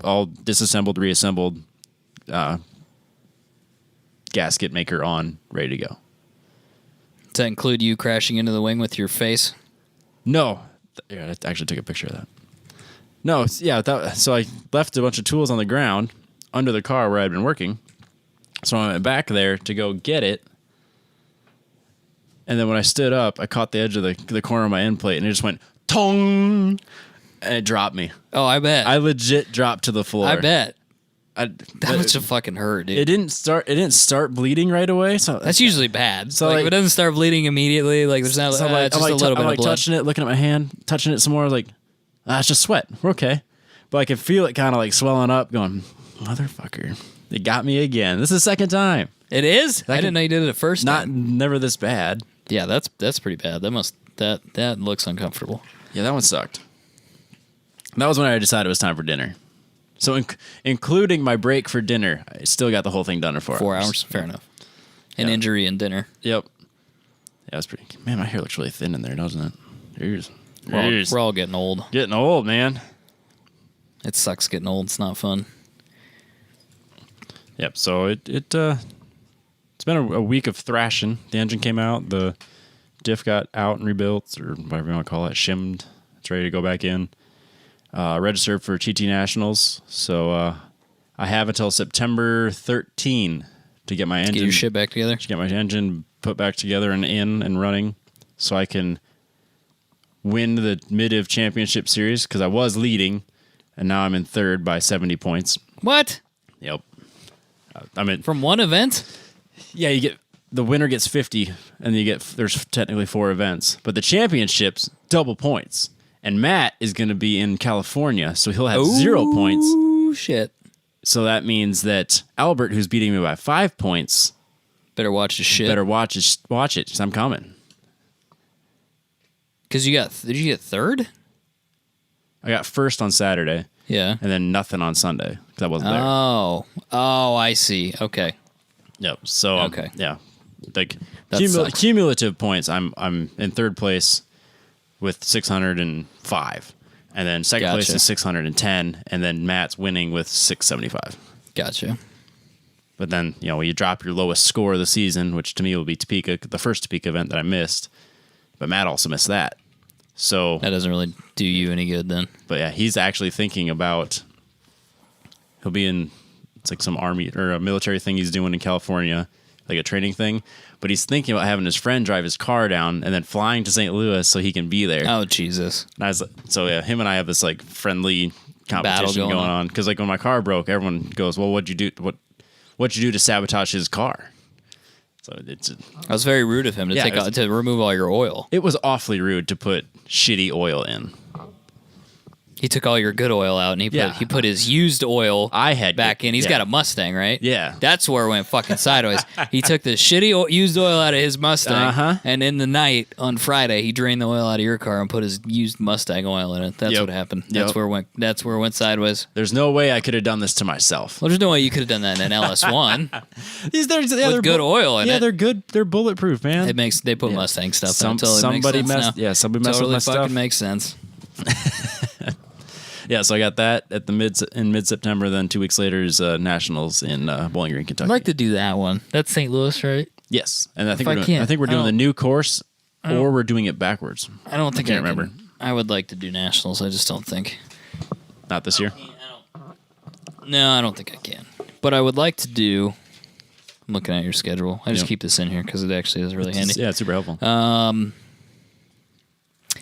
all disassembled, reassembled, gasket maker on, ready to go. Does that include you crashing into the wing with your face? No. Yeah, I actually took a picture of that. No, yeah. So I left a bunch of tools on the ground under the car where I'd been working. So I went back there to go get it. And then when I stood up, I caught the edge of the corner of my end plate, and it just went tong, and it dropped me. Oh, I bet. I legit dropped to the floor. I bet. That must have fucking hurt, dude. It didn't start bleeding right away. So that's usually bad. So if it doesn't start bleeding immediately, there's not. So just a little bit of blood. Touching it, looking at my hand, touching it some more. I was like, it's just sweat. We're okay. But I could feel it kind of like swelling up, going, motherfucker, it got me again. This is the second time. It is? I didn't know you did it at first. Never this bad. Yeah, that's pretty bad. That looks uncomfortable. Yeah, that one sucked. That was when I decided it was time for dinner. So including my break for dinner, I still got the whole thing done in 4 hours. 4 hours, fair enough. An injury and dinner. Yep. Yeah, that's pretty. Man, my hair looks really thin in there, doesn't it? We're all getting old. Getting old, man. It sucks getting old. It's not fun. Yep. So it's been a week of thrashing. The engine came out. The diff got out and rebuilt, or whatever you want to call it, shimmed. It's ready to go back in. Registered for TT Nationals. So I have until September 13 to get my engine. Get your shit back together. To get my engine put back together and in and running, so I can win the Mid-Div Championship Series, because I was leading, and now I'm in third by 70 points. What? Yep. I'm in from one event. Yeah, you get the winner gets 50, and there's technically 4 events, but the championships double points. And Matt is going to be in California, so he'll have 0 points. Ooh, shit. So that means that Albert, who's beating me by 5 points, better watch his shit. Better watch it, because I'm coming. Because did you get third? I got first on Saturday. Yeah. And then nothing on Sunday, because I wasn't there. Oh, I see. Okay. Yep. So, okay. Yeah. Like, cumulative points, I'm in third place with 605. And then second place is 610. And then Matt's winning with 675. Gotcha. But then, when you drop your lowest score of the season, which to me will be Topeka, the first Topeka event that I missed. But Matt also missed that. So that doesn't really do you any good then. But yeah, he's actually thinking about, he'll be in, it's like some army or a military thing he's doing in California like a training thing. But he's thinking about having his friend drive his car down and then flying to St. Louis so he can be there. Oh, Jesus. And I was like, so yeah, him and I have this like friendly Battle competition going on. Because like when my car broke, everyone goes, well, what'd you do? What'd you do to sabotage his car? So it's. That was very rude of him to to remove all your oil. It was awfully rude to put shitty oil in. He took all your good oil out and he put his used oil back in. He's got a Mustang, right? Yeah. That's where it went fucking sideways. He took the shitty used oil out of his Mustang, and in the night on Friday, he drained the oil out of your car and put his used Mustang oil in it. That's what happened. That's where it went sideways. There's no way I could have done this to myself. Well, there's no way you could have done that in an LS1 with good oil in it. Yeah, they're good. They're bulletproof, man. They put Mustang stuff in until somebody it makes sense messed. now. Yeah, somebody messed totally with my fucking stuff. Makes sense. Yeah, so I got that at in mid-September. Then 2 weeks later is Nationals in Bowling Green, Kentucky. I'd like to do that one. That's St. Louis, right? Yes, and I think we're doing the new course, or we're doing it backwards. I don't think I remember. I would like to do Nationals. I just don't think. Not this year. No, I don't think I can. But I would like to do. I'm looking at your schedule. I just keep this in here because it actually is really handy. Yeah, it's super helpful.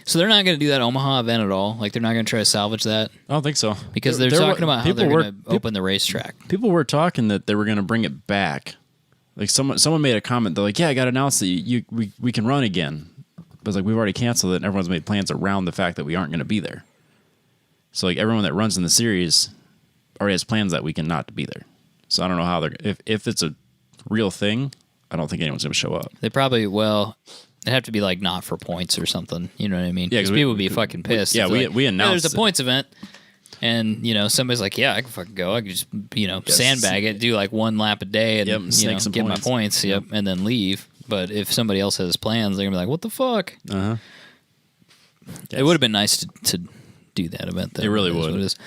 So they're not going to do that Omaha event at all? Like, they're not going to try to salvage that? I don't think so. Because they're talking about how they're going to open the racetrack. People were talking that they were going to bring it back. Like, someone made a comment. They're like, yeah, I got announced that we can run again. But it's like, we've already canceled it, and everyone's made plans around the fact that we aren't going to be there. So, like, everyone that runs in the series already has plans that weekend not to be there. So, I don't know how they're... If it's a real thing, I don't think anyone's going to show up. They probably... Well... It'd have to be like not for points or something. You know what I mean? Yeah, because people would be fucking pissed. We announced there's a points event, and somebody's like, yeah, I can fucking go. I can just sandbag it, do like one lap a day, and get my points. Yep, and then leave. But if somebody else has plans, they're gonna be like, what the fuck? Yes. It would have been nice to do that event. Though. It really would. What it is.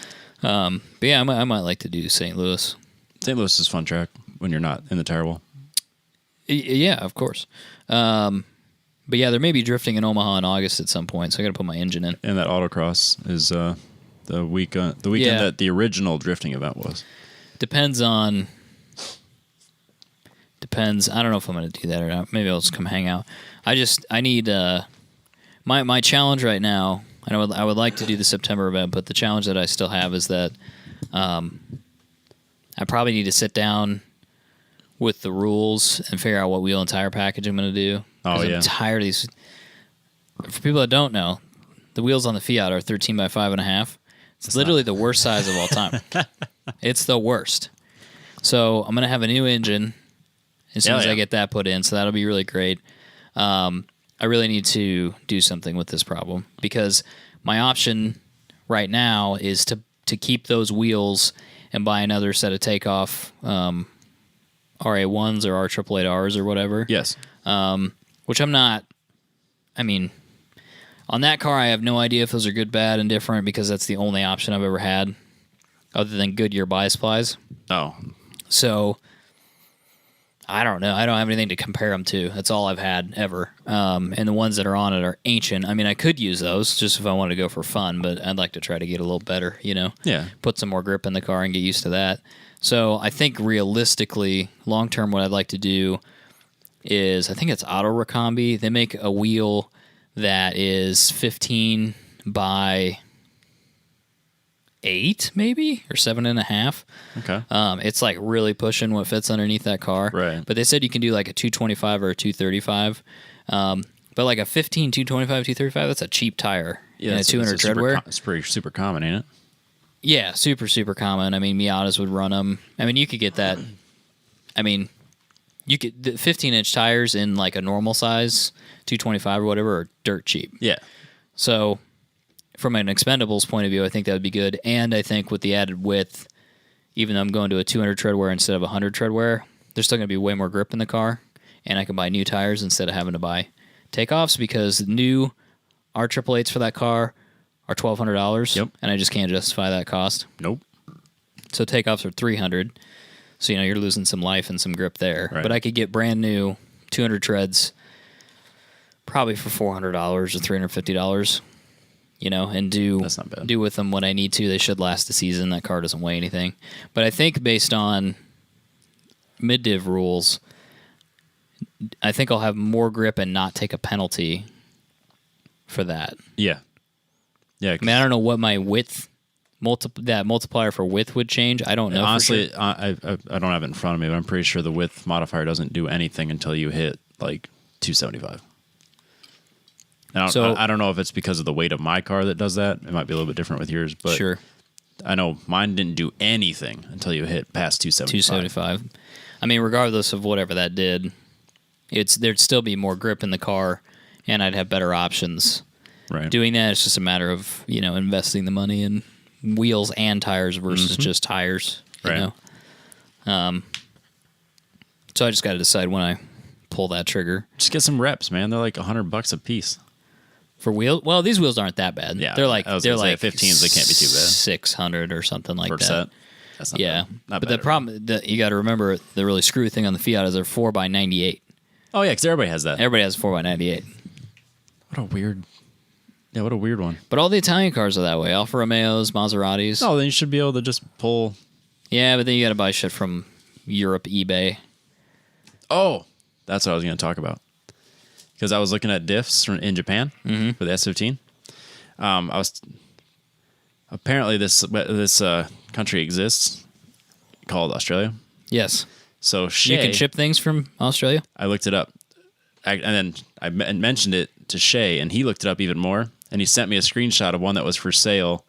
But yeah, I might like to do St. Louis. St. Louis is a fun track when you're not in the tire wall. Yeah, of course. But yeah, there may be drifting in Omaha in August at some point, so I got to put my engine in. And that autocross is the weekend that the original drifting event was. Depends. I don't know if I'm going to do that or not. Maybe I'll just come hang out. I need my challenge right now. I would like to do the September event, but the challenge that I still have is that I probably need to sit down with the rules and figure out what wheel and tire package I'm going to do. Oh, yeah. I'm tired of these. For people that don't know, the wheels on the Fiat are 13 by 5.5. It's literally the worst size of all time. It's the worst. So I'm going to have a new engine as soon as I get that put in, so that'll be really great. I really need to do something with this problem because my option right now is to keep those wheels and buy another set of takeoff RA1s or R888Rs or whatever. Yes. Which I'm not. I mean, on that car, I have no idea if those are good, bad, and different because that's the only option I've ever had other than Goodyear buy supplies. Oh. So, I don't know. I don't have anything to compare them to. That's all I've had ever. And the ones that are on it are ancient. I mean, I could use those just if I wanted to go for fun, but I'd like to try to get a little better, Yeah. Put some more grip in the car and get used to that. So, I think realistically, long-term, what I'd like to do is, I think it's Auto Recombi. They make a wheel that is 15 by 8, maybe, or 7.5. Okay. It's like really pushing what fits underneath that car. Right. But they said you can do like a 225 or a 235. But like a 15, 225, 235, that's a cheap tire. Yeah, and a 200 tread wear. It's pretty super common, ain't it? Yeah, super, super common. I mean, Miatas would run them. I mean, you could get that. I mean, you could the 15-inch tires in like a normal size 225 or whatever are dirt cheap. Yeah. So from an expendables point of view, I think that would be good. And I think with the added width, even though I'm going to a 200 tread wear instead of a 100 tread wear, there's still going to be way more grip in the car. And I can buy new tires instead of having to buy takeoffs because new R888s for that car are $1,200. Yep. And I just can't justify that cost. Nope. So takeoffs are $300. So, you're losing some life and some grip there. Right. But I could get brand new 200 treads probably for $400 or $350, and That's not bad. do with them what I need to. They should last the season. That car doesn't weigh anything. But I think based on mid-div rules, I think I'll have more grip and not take a penalty for that. Yeah. Yeah. I mean, I don't know what my width that multiplier for width would change. I don't know. Honestly, for sure. I don't have it in front of me, but I'm pretty sure the width modifier doesn't do anything until you hit like 275. And I don't know if it's because of the weight of my car that does that. It might be a little bit different with yours, but sure. I know mine didn't do anything until you hit past 275. 275. I mean, regardless of whatever that did, there'd still be more grip in the car, and I'd have better options. Right. Doing that, it's just a matter of investing the money in wheels and tires versus just tires. Right. So I just got to decide when I pull that trigger. Just get some reps, man. They're like $100 a piece. For wheel, well, these wheels aren't that bad. Yeah, they're like 15s. They can't be too bad. 600 or something like Per that. set. That's not Yeah, bad. Not but bad the problem that you got to remember, the really screwy thing on the Fiat is they're 4x98. Oh yeah, because everybody has that. Everybody has 4x98. What a weird one. But all the Italian cars are that way. Alfa Romeos, Maseratis. Oh, then you should be able to just pull. Yeah, but then you got to buy shit from Europe, eBay. Oh, that's what I was going to talk about. Because I was looking at diffs in Japan for the S15. Apparently this country exists called Australia. Yes. So Shay, You can ship things from Australia? I looked it up, and then I mentioned it to Shay, and he looked it up even more, and he sent me a screenshot of one that was for sale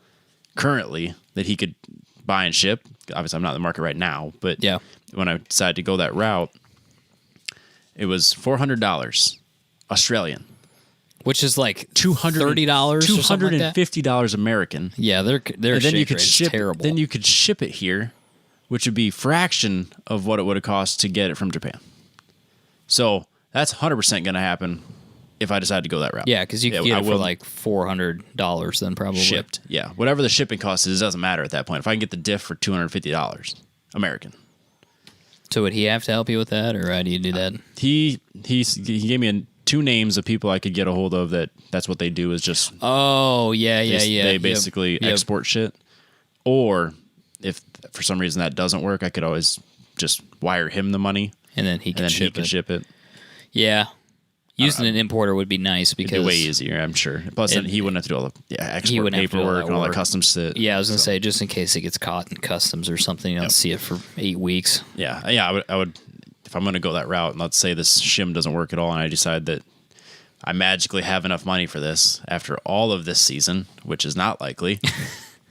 currently that he could buy and ship. Obviously, I'm not in the market right now, but Yeah. when I decided to go that route, it was $400 Australian. Which is like $230 or something like that? $250 American. Yeah, their And then you exchange could rate's ship terrible. Then you could ship it here, which would be fraction of what it would have cost to get it from Japan. So that's 100% going to happen if I decide to go that route. Yeah, because you can get it for like $400 then probably. Shipped. Yeah, whatever the shipping cost is, it doesn't matter at that point. If I can get the diff for $250 American. So would he have to help you with that, or how do you do that? He gave me two names of people I could get a hold of that's what they do is just Oh, yeah. they basically Yep. export shit. Or if for some reason that doesn't work, I could always just wire him the money And then he and can then ship he can it. ship it. Yeah. Using an importer would be nice It'd because be way easier, I'm sure. Plus, then he wouldn't have to do all the export wouldn't have to do all paperwork that and all that work. custom shit. Yeah, I was gonna say just in case it gets caught in customs or something, you don't see it for 8 weeks. Yeah. I would if I'm going to go that route, and let's say this shim doesn't work at all, and I decide that I magically have enough money for this after all of this season, which is not likely.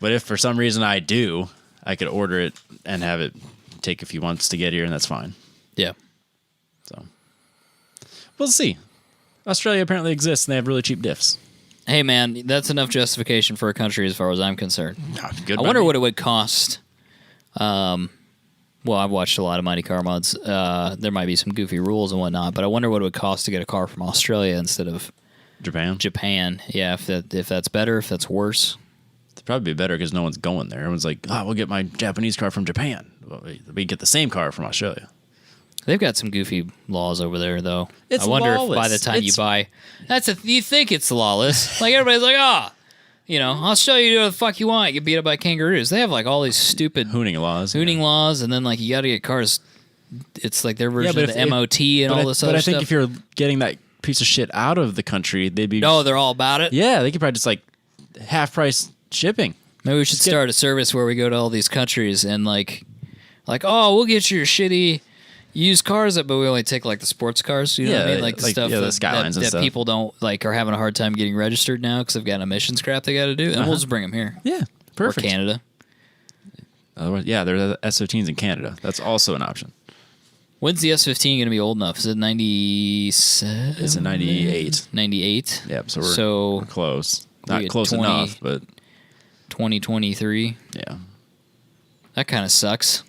But if for some reason I do, I could order it and have it take a few months to get here, and that's fine. Yeah. So we'll see. Australia apparently exists, and they have really cheap diffs. Hey man, that's enough justification for a country as far as I'm concerned. Good I wonder what it would cost. Well, I've watched a lot of Mighty Car Mods. There might be some goofy rules and whatnot, but I wonder what it would cost to get a car from Australia instead of Japan. Yeah, if that's better, if that's worse. It'd probably be better because no one's going there. Everyone's like, we'll get my Japanese car from Japan. Well, we get the same car from Australia. They've got some goofy laws over there, though. It's I wonder lawless. if by the time you buy, you think it's lawless. Like everybody's like, I'll show you what the fuck you want. You get beat up by kangaroos. They have like all these stupid Hooning laws. laws, and then like you got to get cars. It's like their version of the MOT and all this other But I stuff. think if you're getting that piece of shit out of the country, they'd be. No, they're all about it. Yeah, they could probably just like half-price shipping. Maybe we should start a service where we go to all these countries and like, we'll get your shitty used cars, but we only take like the sports cars. You know what I mean? Like the stuff the Skylines and that stuff. people don't like are having a hard time getting registered now because they've got emissions crap they got to do, and we'll just bring them here. Yeah, perfect. Or Canada. Otherwise, yeah, there are the S15s in Canada. That's also an option. When's the S15 going to be old enough? Is it 97? It's a 98. 98? Yep, so we're close. Not get close 20 enough, but 2023. yeah. That kind of sucks.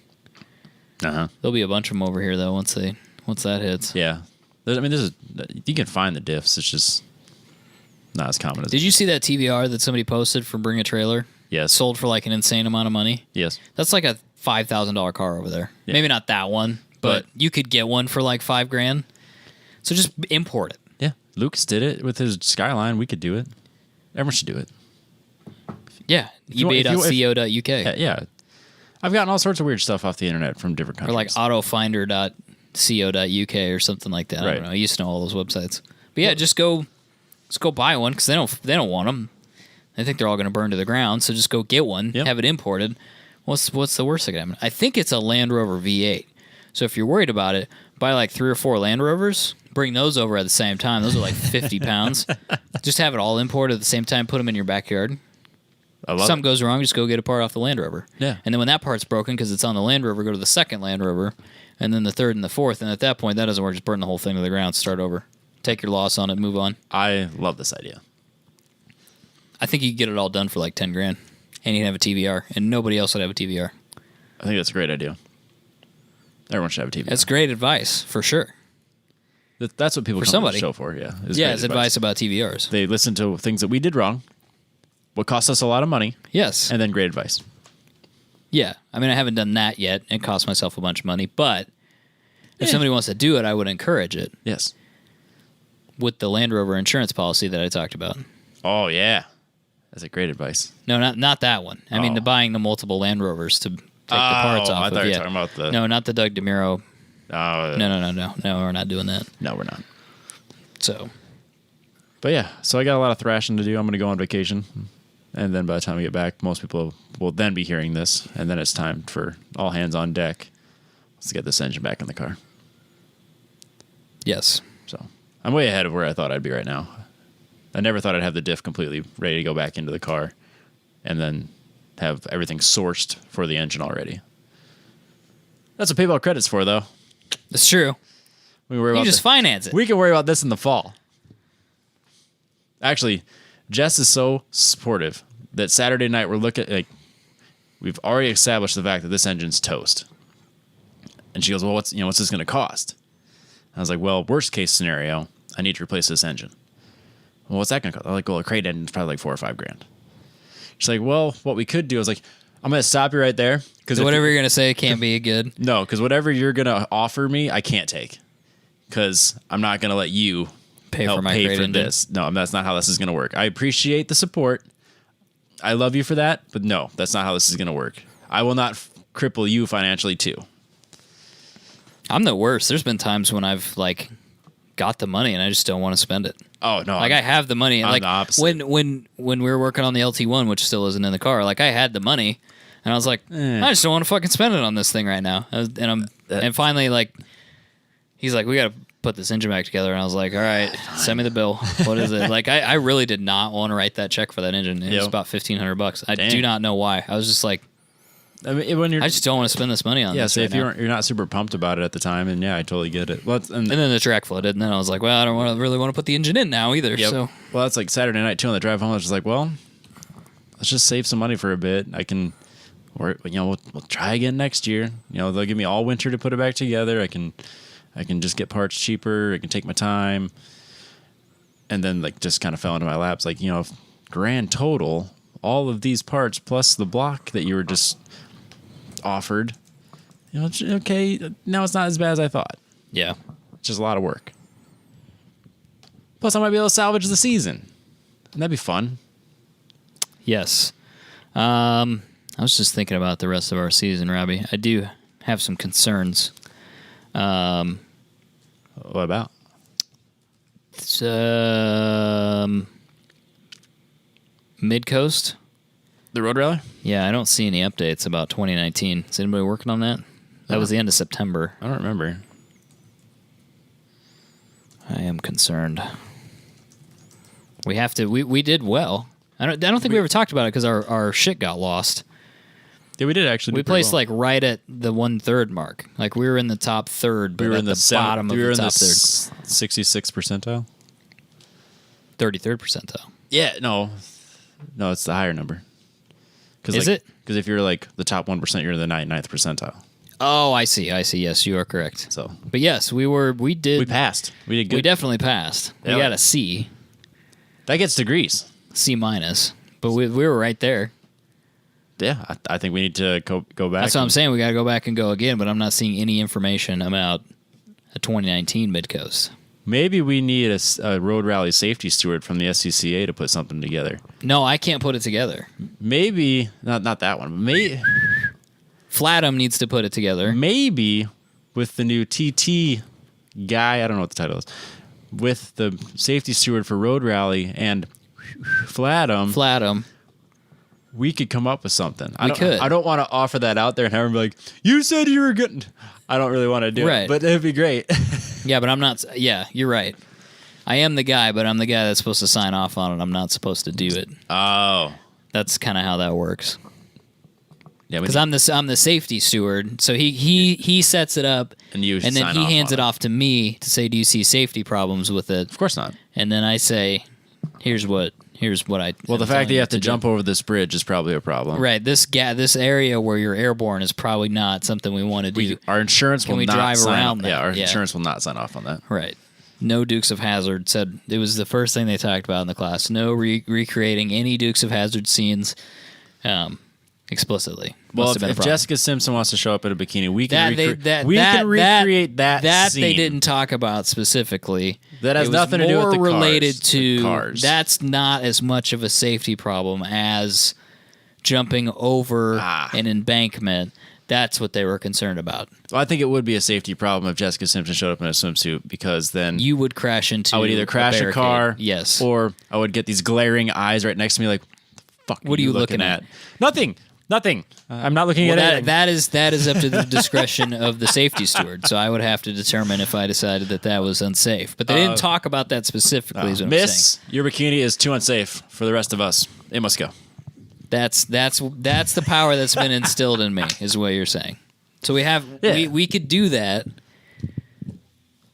Uh-huh. There'll be a bunch of them over here though once that hits. Yeah. You can find the diffs. It's just not as common as. Did you see that TVR that somebody posted for Bring a Trailer? Yes. Sold for like an insane amount of money. Yes. That's like a $5,000 car over there. Yeah. Maybe not that one, but you could get one for like $5,000. So just import it. Yeah. Lucas did it with his Skyline. We could do it. Everyone should do it. Yeah. eBay.co.uk. Yeah. I've gotten all sorts of weird stuff off the internet from different Or countries. like autofinder.co.uk. .co.uk or something like that. I Right. don't know. I used to know all those websites. But yeah, just go buy one because they don't want them. They think they're all going to burn to the ground. So just go get one, Yep. have it imported. What's the worst that could happen? I think it's a Land Rover V8. So if you're worried about it, buy like 3 or 4 Land Rovers. Bring those over at the same time. Those are like 50 pounds. Just have it all imported at the same time. Put them in your backyard. I If love something it. goes wrong, just go get a part off the Land Rover. Yeah. And then when that part's broken because it's on the Land Rover, go to the second Land Rover, and then the third and the fourth. And at that point, that doesn't work. Just burn the whole thing to the ground. Start over. Take your loss on it. Move on. I love this idea. I think you could get it all done for like 10 grand, and you can have a TVR, and nobody else would have a TVR. I think that's a great idea. Everyone should have a TV. That's great advice for sure. That's what people For come somebody. to the show for. Yeah, Yeah, great it's advice about TVRs. They listen to things that we did wrong, what cost us a lot of money, Yes. and then great advice. Yeah. I mean, I haven't done that yet. It cost myself a bunch of money, but if somebody wants to do it, I would encourage it Yes. with the Land Rover insurance policy that I talked about. Oh yeah, that's a great advice. No, not that one. I mean, Oh. the buying the multiple Land Rovers to take the parts off I of. thought you were Yeah. talking about the. No, not the Doug DeMuro. No, No, we're not doing that. no, we're not. So, But yeah, so I got a lot of thrashing to do. I'm going to go on vacation, and then by the time we get back, most people will then be hearing this, and then it's time for all hands on deck. Let's get this engine back in the car. yes. So I'm way ahead of where I thought I'd be right now. I never thought I'd have the diff completely ready to go back into the car, and then have everything sourced for the engine already. That's what PayPal credit's for, though. It's true. We worry You about just finance it. We can worry about this in the fall. Actually, Jess is so supportive that Saturday night we've already established the fact that this engine's toast. And she goes, "Well, what's this going to cost?" I was like, "Well, worst case scenario, I need to replace this engine." "Well, what's that going to cost?" I'm like, "Well, a crate engine's probably like $4 or $5 grand." She's like, "Well, what we could do," I was like, "I'm going to stop you right there because Whatever you're going to say can't be good. no, because whatever you're going to offer me, I can't take. Because I'm not going to let you Pay help for my pay crate for engine. this. No, that's not how this is going to work. I appreciate the support. I love you for that. But no, that's not how this is going to work. I will not cripple you financially too. I'm the worst. There's been times when I've like got the money and I just don't want to spend it. Oh, no. Like I have the money. I'm Like the opposite. when we were working on the LT1, which still isn't in the car, like I had the money and I was like, I just don't want to fucking spend it on this thing right now. And finally, like, he's like, we got to put this engine back together. And I was like, all right, send me the bill. What is it? Like, I really did not want to write that check for that engine. It was Yep. about $1,500. I Dang. do not know why. I was just like, I mean, when you're, I just don't want to spend this money on yeah, this so right if now. you're not super pumped about it at the time, and yeah, I totally get it. Well, And then the track flooded, and then I was like, well, I don't really want to put the engine in now either. Yep. So Well, that's like Saturday night too. On the drive home, I was just like, well, let's just save some money for a bit. We'll try again next year. They'll give me all winter to put it back together. I can just get parts cheaper. I can take my time. And then like just kind of fell into my laps. Like, grand total, all of these parts plus the block that you were just offered. Okay, now it's not as bad as I thought. yeah. It's just a lot of work. Plus, I might be able to salvage the season. And that'd be fun. Yes. I was just thinking about the rest of our season, Robbie. I do have some concerns. What about? It's, Mid-Coast. The road rally? Yeah, I don't see any updates about 2019. Is anybody working on that? That was the end of September. I don't remember. I am concerned. We have to. We did well. I don't think we ever talked about it because our shit got lost. Yeah, we did actually. We placed like right at the 1/3 mark. Like we were in the top third, but we were at in the bottom of we were the in top the third. 66th percentile. 33rd percentile. Yeah, no, it's the higher number. Is it? Because if you're like the top 1%, you're in the 99th percentile. Oh, I see. Yes, you are correct. So But yes, we did. we passed. We did good. We definitely passed. We Yeah. got a C, That gets degrees. C minus. But we were right there. Yeah, I think we need to go back. That's what I'm saying. We got to go back and go again. But I'm not seeing any information about a 2019 Mid-Coast. Maybe we need a road rally safety steward from the SCCA to put something together. No, I can't put it together. Maybe not that one. But Flatam needs to put it together. maybe with the new TT guy, I don't know what the title is, with the safety steward for Road Rally and Flatam, we could come up with something. I don't want to offer that out there and have him be like, you said you were good. I don't really want to do it, but it'd be great. Yeah, but I'm not. Yeah, you're right. I am the guy, but I'm the guy that's supposed to sign off on it. I'm not supposed to do it. Oh. That's kind of how that works. Yeah, because I'm the safety steward, so he sets it up, and then he hands it off to me to say, "Do you see safety problems with it?" Of course not. And then I say, "Here's what I." Well, the fact that you have to jump over this bridge is probably a problem, right? This area where you're airborne is probably not something we want to do. Our insurance will not drive sign around that? Yeah, our insurance will not sign off on that. Right. No Dukes of Hazzard said it was the first thing they talked about in the class. No recreating any Dukes of Hazzard scenes. Explicitly. Well, if Jessica Simpson wants to show up in a bikini, we can recreate that That scene. they didn't talk about specifically. That has nothing to do with the cars. Related to cars. That's not as much of a safety problem as jumping over an embankment. That's what they were concerned about. Well, I think it would be a safety problem if Jessica Simpson showed up in a swimsuit, because then you would crash into. I would either crash a car, yes, or I would get these glaring eyes right next to me, like, "Fuck, what are you looking at?" Nothing. I'm not looking at anything. That is up to the discretion of the safety steward. So I would have to determine if I decided that was unsafe. But they didn't talk about that specifically. Is what Miss, I'm saying. Your bikini is too unsafe for the rest of us. It must go. That's the power that's been instilled in me, is what you're saying. So we could do that,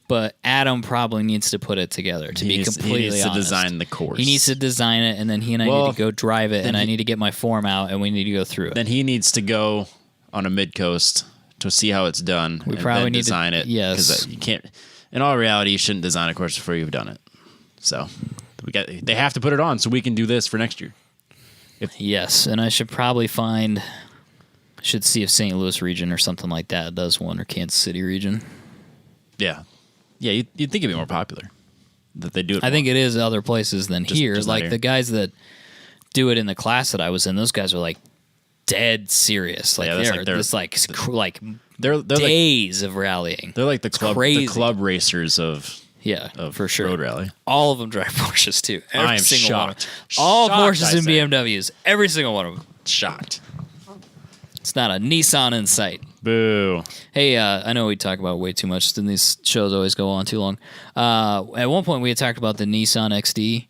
but Adam probably needs to put it together. He needs to design the course. He needs to design it, and then he and I need to go drive it, and I need to get my form out, and we need to go through it. Then he needs to go on a mid-coast to see how it's done. We probably need design to it. Yes, because you can't. In all reality, you shouldn't design a course before you've done it. So they have to put it on so we can do this for next year. Yes, and I should probably should see if St. Louis region or something like that does one, or Kansas City region. Yeah. Yeah, you'd think it'd be more popular that they do it. I think it is other places than here. Just like the guys that do it in the class that I was in, those guys are like dead serious. Like they're days of rallying. They're like the club racers of for sure. Road Rally. All of them drive Porsches too. I am shocked. All Porsches and BMWs. Every single one of them. Shocked. It's not a Nissan in sight. Boo. Hey, I know we talk about way too much, and these shows always go on too long. At one point, we had talked about the Nissan XD,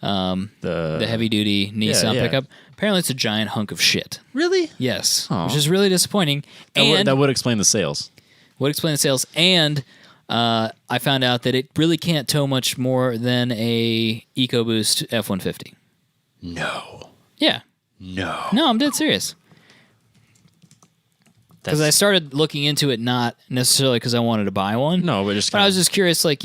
the heavy-duty Nissan pickup. Apparently, it's a giant hunk of shit. Really? Yes. Aww. Which is really disappointing. That would explain the sales. Would explain the sales. And I found out that it really can't tow much more than a EcoBoost F-150. No. Yeah. No, I'm dead serious. Because I started looking into it, not necessarily because I wanted to buy one. No, but I was just curious, like,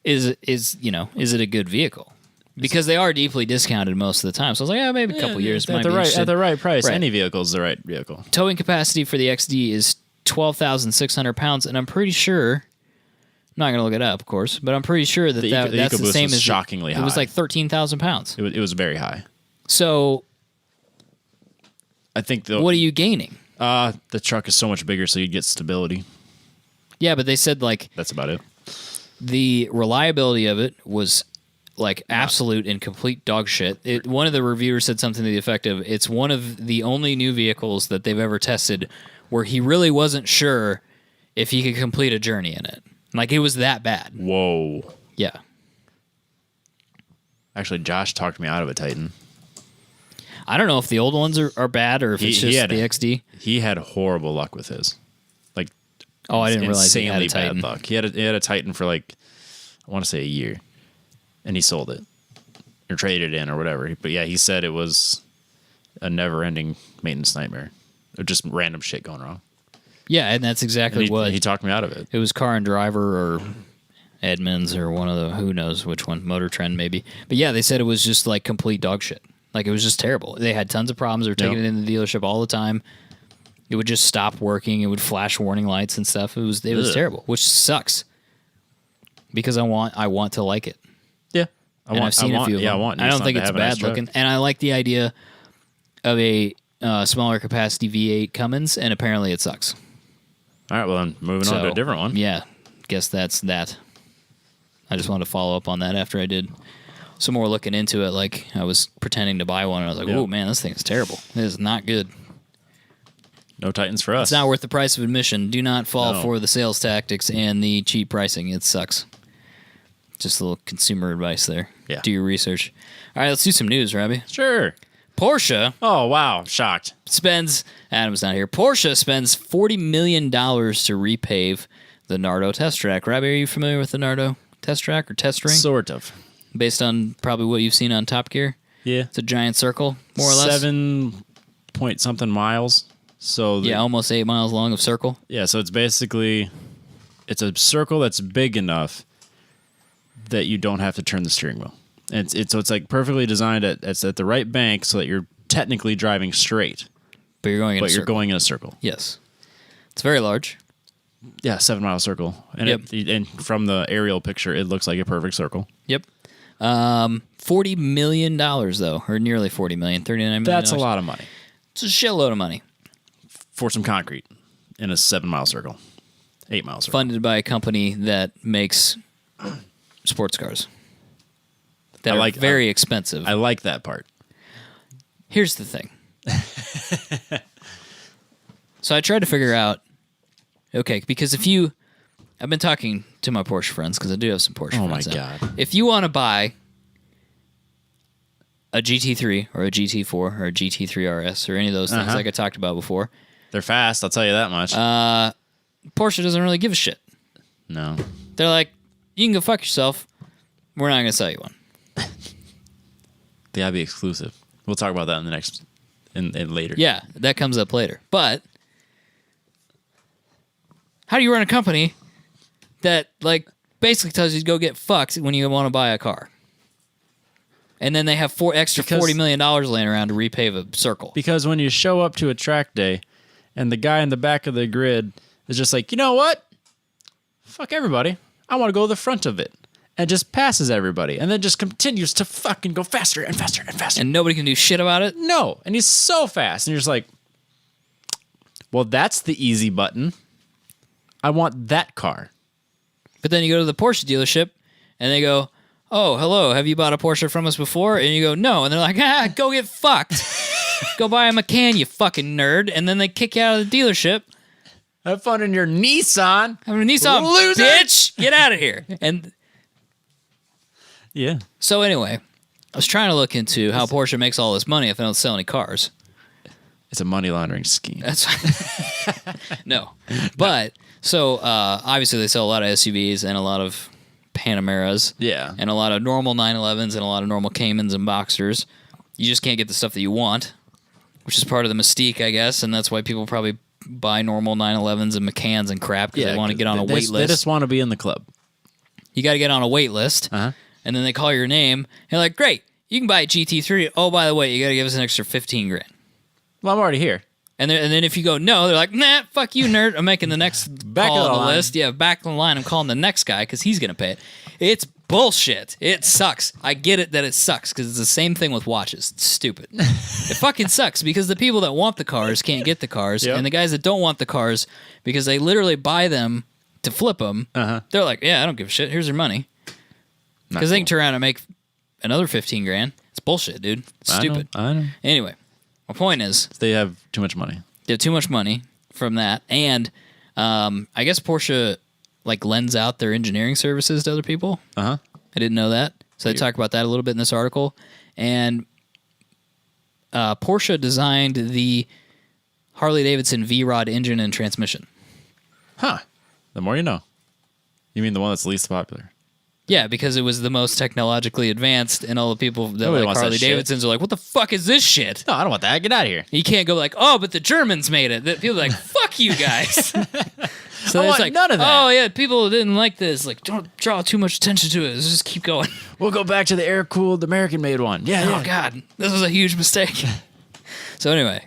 is it a good vehicle? Because they are deeply discounted most of the time. So I was like, maybe a couple years might be interesting. At the right price. Right. Any vehicle is the right vehicle. Towing capacity for the XD is 12,600 pounds, and I'm pretty sure, I'm not going to look it up, of course, but I'm pretty sure that's the same as shockingly high. It was like 13,000 pounds. It was very high. So I think what are you gaining? The truck is so much bigger, so you'd get stability. Yeah, but they said like that's about it. The reliability of it was like absolute and complete dog shit. One of the reviewers said something to the effect of, it's one of the only new vehicles that they've ever tested where he really wasn't sure if he could complete a journey in it. Like, it was that bad. Whoa. Yeah. Actually, Josh talked me out of a Titan. I don't know if the old ones are bad or if it's just the XD. He had horrible luck with his. Like, I didn't realize he had a Titan. Bad luck. He had a Titan for like, I want to say a year, and he sold it or traded it in or whatever. But yeah, he said it was a never-ending maintenance nightmare. Just random shit going wrong. Yeah, and that's exactly what he talked me out of it. It was Car and Driver or Edmunds or one of the, who knows which one, Motor Trend maybe. But yeah, they said it was just like complete dog shit. Like, it was just terrible. They had tons of problems. They were taking it in the dealership all the time. It would just stop working. It would flash warning lights and stuff. It was terrible, which sucks because I want to like it. Yeah, I've seen a few of them. I don't think it's bad looking, and I like the idea of a smaller capacity V8 Cummins, and apparently it sucks. All right, well, then moving on to a different one. Yeah, guess that's that. I just wanted to follow up on that after I did some more looking into it. Like, I was pretending to buy one, and I was like, oh, man, this thing is terrible. It is not good. No Titans for us. It's not worth the price of admission. Do not fall for the sales tactics and the cheap pricing. It sucks. Just a little consumer advice there. Yeah. Do your research. All right, let's do some news, Robbie. Sure. Porsche Oh, wow. Shocked. Adam's not here. Porsche spends $40 million to repave the Nardo test track. Robbie, are you familiar with the Nardo test track or test ring? Sort of. Based on probably what you've seen on Top Gear? Yeah. It's a giant circle, more or less. 7-point-something miles. So almost 8 miles long of circle. Yeah, so it's basically, it's a circle that's big enough that you don't have to turn the steering wheel. And so it's like perfectly designed at the right bank so that you're technically driving straight. But you're going in a circle. Going in a circle. Yes. It's very large. Yeah, 7-mile circle. And and from the aerial picture, it looks like a perfect circle. Yep. $40 million, though, or nearly $40 million, $39 million. That's a lot of money. It's a shitload of money. For some concrete in a 7-mile circle. 8-mile circle. Funded by a company that makes sports cars. That are very expensive. I like that part. Here's the thing. So I tried to figure out, okay, because I've been talking to my Porsche friends, because I do have some Porsche friends. Oh, my God. If you want to buy a GT3 or a GT4 or a GT3 RS or any of those things like I talked about before. They're fast, I'll tell you that much. Porsche doesn't really give a shit. No. They're like, you can go fuck yourself. We're not going to sell you one. They gotta be exclusive. We'll talk about that in the next, in later. Yeah, that comes up later. But how do you run a company that like basically tells you to go get fucked when you want to buy a car? And then they have $40 million laying around to repave a circle. Because when you show up to a track day and the guy in the back of the grid is just like, you know what? Fuck everybody. I want to go to the front of it. And just passes everybody. And then just continues to fucking go faster and faster and faster. And nobody can do shit about it? No. And he's so fast. And you're just like, well, that's the easy button. I want that car. But then you go to the Porsche dealership and they go, oh, hello, have you bought a Porsche from us before? And you go, no. And they're like, go get fucked. Go buy a Macan, you fucking nerd. And then they kick you out of the dealership. Have fun in your Nissan. Have a Nissan, loser. Bitch. Get out of here. And yeah. So anyway, I was trying to look into how Porsche makes all this money if they don't sell any cars. It's a money laundering scheme. That's no. But so obviously they sell a lot of SUVs and a lot of Panameras. Yeah. And a lot of normal 911s and a lot of normal Caymans and Boxsters. You just can't get the stuff that you want, which is part of the mystique, I guess, and that's why people probably buy normal 911s and Macans and crap because they want to get on a wait list. They just want to be in the club. You got to get on a wait list. And then they call your name. And you're like, great, you can buy a GT3. Oh, by the way, you got to give us an extra $15,000. Well, I'm already here. And then if you go, no, they're like, nah, fuck you, nerd. I'm making the next call on the list. Yeah, back in the line. I'm calling the next guy because he's going to pay it. It's bullshit. It sucks. I get it that it sucks because it's the same thing with watches. It's stupid. It fucking sucks because the people that want the cars can't get the cars. Yep. And the guys that don't want the cars because they literally buy them to flip them, they're like, yeah, I don't give a shit. Here's your money. Because they can turn around and make another $15,000. It's bullshit, dude. It's stupid. I know. Anyway, my point is they have too much money. They have too much money from that, and I guess Porsche like lends out their engineering services to other people. I didn't know that, so they talk about that a little bit in this article. And Porsche designed the Harley-Davidson V-Rod engine and transmission. The more you know. You mean the one that's least popular? Yeah, because it was the most technologically advanced, and all the people that like Harley Davidsons are like, "What the fuck is this shit?" No, I don't want that. Get out of here. You can't go like, "Oh, but the Germans made it." People are like, "Fuck you guys." So it's like, none of that. Oh yeah, people didn't like this. Like, don't draw too much attention to it. Let's just keep going. We'll go back to the air-cooled American-made one. Yeah. Oh god, this was a huge mistake. So anyway,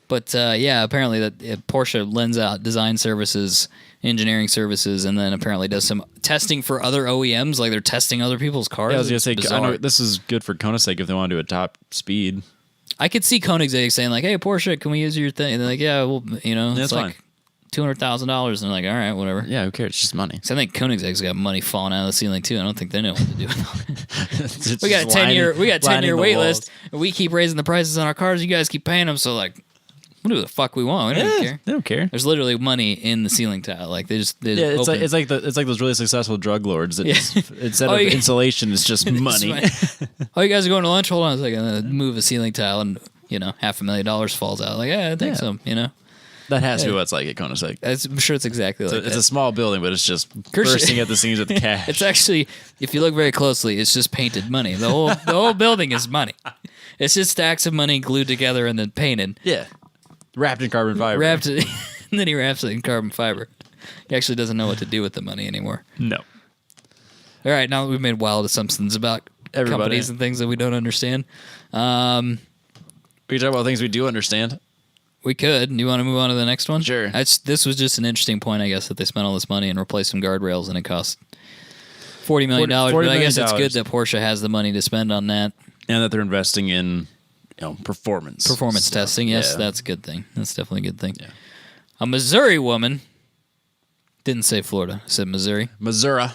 but yeah, apparently that Porsche lends out design services, engineering services, and then apparently does some testing for other OEMs, like they're testing other people's cars. Yeah, I was gonna say, I know this is good for Koenigsegg if they want to do a top speed. I could see Koenigsegg saying like, "Hey, Porsche, can we use your thing?" And they're like, "Yeah, well, you know, it's like fine. $200,000, and they're like, all right, whatever. Yeah, who cares? It's just money. So I think Koenigsegg's got money falling out of the ceiling too. I don't think they know what to do with it. We got a 10-year wait list, and we keep raising the prices on our cars. You guys keep paying them, so like, we'll do the fuck we want. We don't care. They don't care. There's literally money in the ceiling tile. Like they just it's open. like those really successful drug lords that just, instead of insulation, it's just money. Oh, you guys are going to lunch? Hold on a second. I'm gonna move a ceiling tile, and $500,000 falls out. Like, I think so. That has to be what it's like at Koenigsegg. I'm sure it's exactly like that. It's a small building, but it's just bursting at the seams with cash. It's actually, if you look very closely, it's just painted money. The whole building is money. It's just stacks of money glued together and then painted. Yeah. Wrapped in carbon fiber. And then he wraps it in carbon fiber. He actually doesn't know what to do with the money anymore. No. All right, now that we've made wild assumptions about companies and things that we don't understand. We can talk about things we do understand. We could. You want to move on to the next one? Sure. This was just an interesting point, I guess, that they spent all this money and replaced some guardrails, and it cost $40 million. But I guess it's good that Porsche has the money to spend on that. And that they're investing in performance. Performance testing, yes, that's a good thing. That's definitely a good thing. Yeah. A Missouri woman, didn't say Florida, said Missouri. Missouri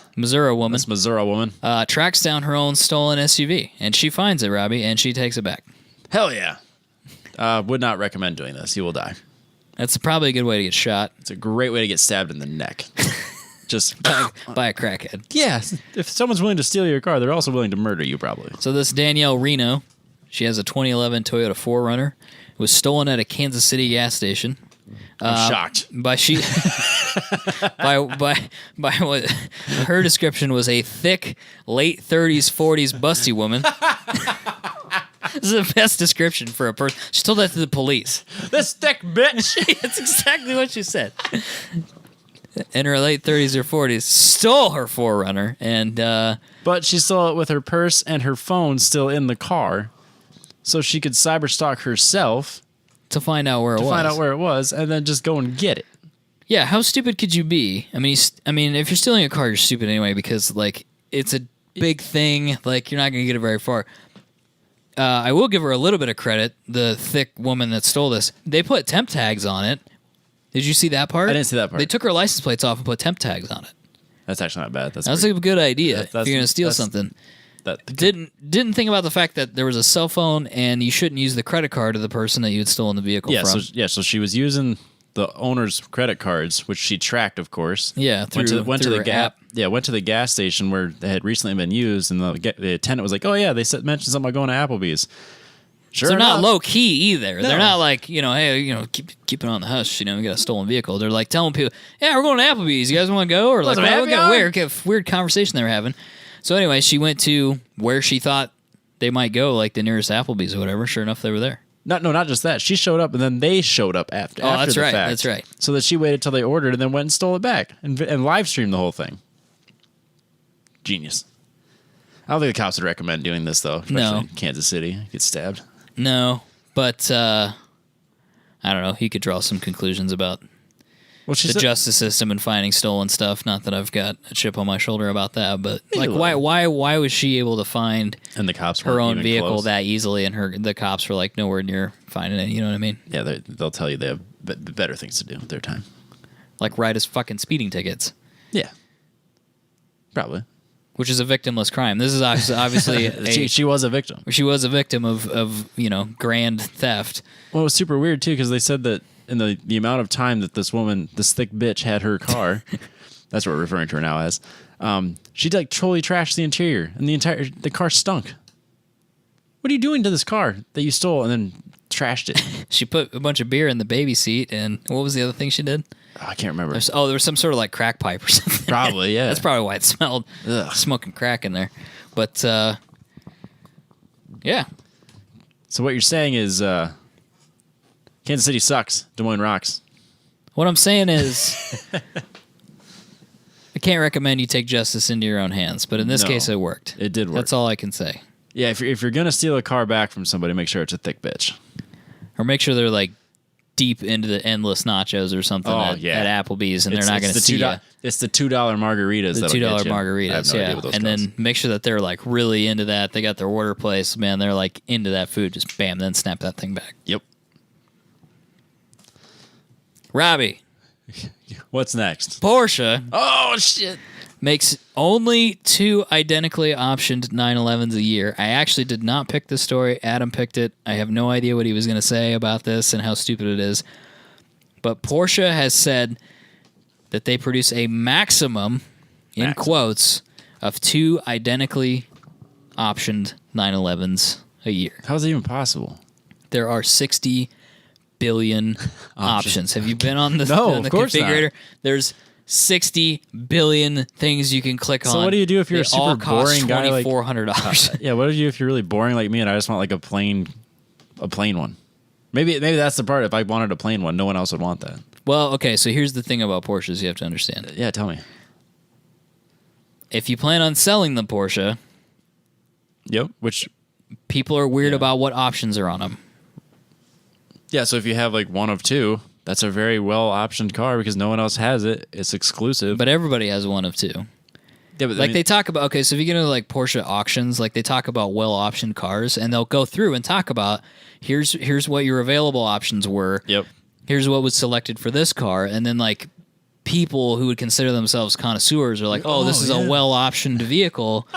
woman. This Missouri woman. Tracks down her own stolen SUV, and she finds it, Robbie, and she takes it back. Hell yeah. Would not recommend doing this. You will die. That's probably a good way to get shot. It's a great way to get stabbed in the neck. Just by a crackhead. Yeah. If someone's willing to steal your car, they're also willing to murder you, probably. So this Danielle Reno, she has a 2011 Toyota 4Runner. It was stolen at a Kansas City gas station. I'm shocked. By what her description was a thick, late 30s, 40s busty woman. This is the best description for a person. She told that to the police. This thick bitch. That's exactly what she said. In her late 30s or 40s, stole her 4Runner, and but she stole it with her purse and her phone still in the car, so she could cyberstalk herself to find out where it was, and then just go and get it. Yeah, how stupid could you be? I mean, if you're stealing a car, you're stupid anyway, because like it's a big thing. Like you're not going to get it very far. I will give her a little bit of credit. The thick woman that stole this, they put temp tags on it. Did you see that part? I didn't see that part. They took her license plates off and put temp tags on it. That's actually not bad. That's a good idea if you're going to steal something. Didn't think about the fact that there was a cell phone and you shouldn't use the credit card of the person that you had stolen the vehicle from. So she was using the owner's credit cards, which she tracked, of course. Yeah, went to the app. Yeah, went to the gas station where they had recently been used, and the attendant was like, "Oh yeah, they mentioned something about going to Applebee's." Sure, so they're enough. not low key either. No. They're not like hey, keep it on the hush. We got a stolen vehicle. They're like telling people, "Yeah, we're going to Applebee's. You guys want to go?" Or like, "What kind of weird conversation they were having." So anyway, she went to where she thought they might go, like the nearest Applebee's or whatever. Sure enough, they were there. Not just that. She showed up, and then they showed up after. Oh, that's the right. fact. That's right. So that she waited till they ordered, and then went and stole it back, and live streamed the whole thing. Genius. I don't think the cops would recommend doing this, though. Especially in Kansas City. Get stabbed. No, but I don't know. He could draw some conclusions about the justice system and finding stolen stuff. Not that I've got a chip on my shoulder about that, but like, why was she able to find and the cops her own vehicle close. that easily, and the cops were like nowhere near finding it? You know what I mean? Yeah, they'll tell you they have better things to do with their time, like write us fucking speeding tickets. Yeah, probably. Which is a victimless crime. This is obviously she was a victim. She was a victim of grand theft. Well, it was super weird too because they said that in the amount of time that this thick bitch had her car, that's what we're referring to her now as. She like totally trashed the interior, and the car stunk. What are you doing to this car that you stole and then trashed it? She put a bunch of beer in the baby seat, and what was the other thing she did? Oh, I can't remember. There was some sort of like crack pipe or something. Probably, yeah. That's probably why it smelled smoking crack in there. But yeah. So what you're saying is Kansas City sucks. Des Moines rocks. What I'm saying is I can't recommend you take justice into your own hands, but in this case it worked. It did work. That's all I can say. Yeah, if you're gonna steal a car back from somebody, make sure it's a thick bitch. Or make sure they're like deep into the endless nachos or something at Applebee's, and they're not going to see you. It's the $2 margaritas. The $2 margaritas, yeah. And then make sure that they're like really into that. They got their order placed, man. They're like into that food. Just bam, then snap that thing back. Yep. Robbie, What's next? Porsche Oh shit! makes only 2 identically optioned 911s a year. I actually did not pick this story. Adam picked it. I have no idea what he was going to say about this and how stupid it is. But Porsche has said that they produce a maximum, in quotes, of 2 identically optioned 911s a year. How is it even possible? There are 60 billion options. Have you been on the, No, on the of course configurator? not. There's 60 billion things you can click on. So what do you do if you're a They all super cost boring guy? Like, $2,400. yeah, what do you do if you're really boring like me and I just want like a plain one? Maybe that's the part. If I wanted a plain one, no one else would want that. Well, okay, so here's the thing about Porsches you have to understand. Yeah, tell me. If you plan on selling the Porsche, Yep. Which, people are weird Yeah. about what options are on them. yeah, so if you have like one of 2, that's a very well optioned car because no one else has it. It's exclusive. But everybody has one of 2. yeah, but Like they talk about, okay, so if you get into like Porsche auctions, like they talk about well optioned cars, and they'll go through and talk about here's what your available options were. Yep. Here's what was selected for this car, and then like people who would consider themselves connoisseurs are like, oh, this is a well optioned vehicle.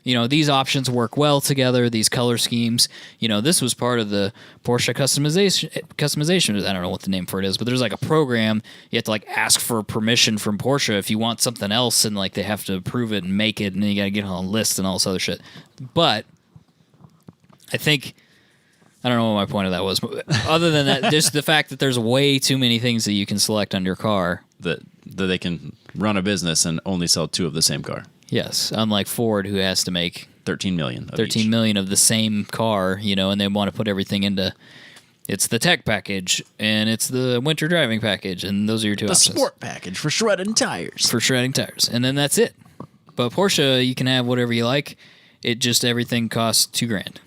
You know, these options work well together, these color schemes. You know, this was part of the Porsche customization. I don't know what the name for it is, but there's like a program. You have to like ask for permission from Porsche if you want something else, and like they have to approve it and make it, and then you got to get on a list and all this other shit. But I think, I don't know what my point of that was. But other than that, just the fact that there's way too many things that you can select on your car. That they can run a business and only sell 2 of the same car. Yes, unlike Ford, who has to make 13 million. 13 million of the same car, you know, and they want to put everything into, it's the tech package and it's the winter driving package, and those are your 2 The options. sport package for shredding tires. For shredding tires, and then that's it. But Porsche, you can have whatever you like. It just, everything costs $2,000.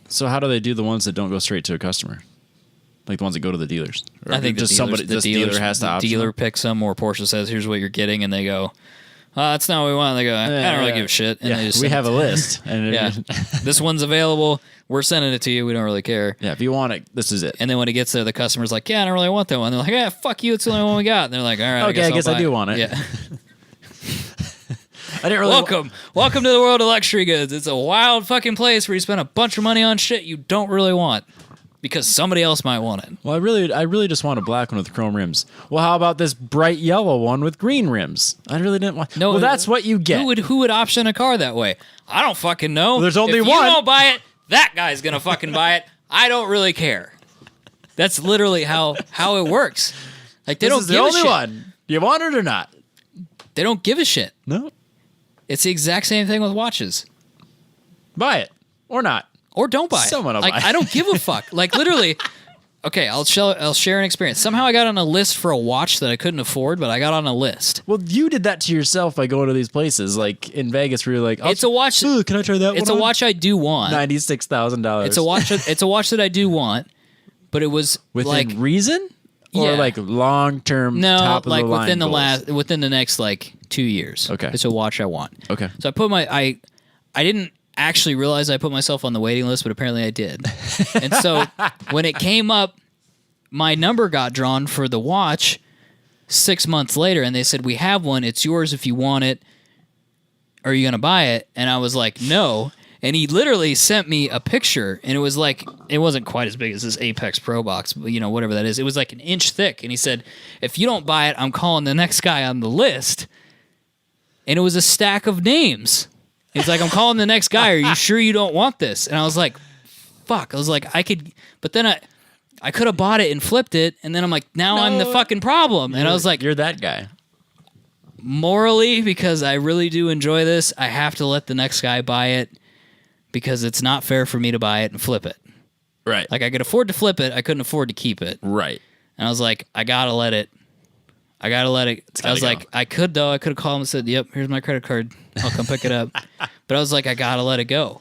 So how do they do the ones that don't go straight to a customer? Like the ones that go to the dealers? Or I think just the dealer has to option dealer them? picks them, or Porsche says, "Here's what you're getting," and they go, "That's not what we want." They go, "I don't really give a shit." And Yeah, they just we send have it a to- list. And Yeah, this one's available. We're sending it to you. We don't really care. yeah, if you want it, this is it. And then when it gets there, the customer's like, "Yeah, I don't really want that one." They're like, "Yeah, fuck you. It's the only one we got." And they're like, "All right, Okay, I guess I'll I buy do want it. Yeah. I didn't really Welcome to the world of luxury goods. It's a wild fucking place where you spend a bunch of money on shit you don't really want because somebody else might want it. Well, I really just want a black one with chrome rims. Well, how about this bright yellow one with green rims? I really didn't want. No, well, that's what you get. Who would option a car that way? I don't fucking know. Well, there's only if one. You don't buy it. That guy's gonna fucking buy it. I don't really care. That's literally how it works. Like they This don't is give the a only shit. one. You want it or not? They don't give a shit. No. It's the exact same thing with watches. Buy it or not. Or don't buy it. Someone will like buy it. I don't give a fuck. Like literally. Okay, I'll share an experience. Somehow I got on a list for a watch that I couldn't afford, but I got on a list. Well, you did that to yourself by going to these places, like in Vegas, where you're like, It's a watch. Ooh, can I try that one? It's a watch I do want. $96,000. It's a watch. It's a watch that I do want, but it was within like reason, or Yeah. like long term. no, top of like the line within goals? within the next like 2 years. Okay. It's a watch I want. Okay. So I put I didn't actually realize I put myself on the waiting list, but apparently I did. And so when it came up, my number got drawn for the watch 6 months later, and they said, "We have one. It's yours if you want it. Are you going to buy it?" And I was like, "No." And he literally sent me a picture, and it was like, it wasn't quite as big as this Apex Pro box, but you know, whatever that is. It was like an inch thick. And he said, "If you don't buy it, I'm calling the next guy on the list." And it was a stack of names. He's like, "I'm calling the next guy. Are you sure you don't want this?" And I was like, fuck. I was like, I could, but then I could have bought it and flipped it. And then I'm like, now I'm the fucking problem. And I was like, you're that guy. morally, because I really do enjoy this, I have to let the next guy buy it because it's not fair for me to buy it and flip it. Right. Like I could afford to flip it. I couldn't afford to keep it. Right. And I was like, I gotta let it. I was go. like, I could though. I could have called him and said, "Yep, here's my credit card. I'll come pick it up." But I was like, I gotta let it go.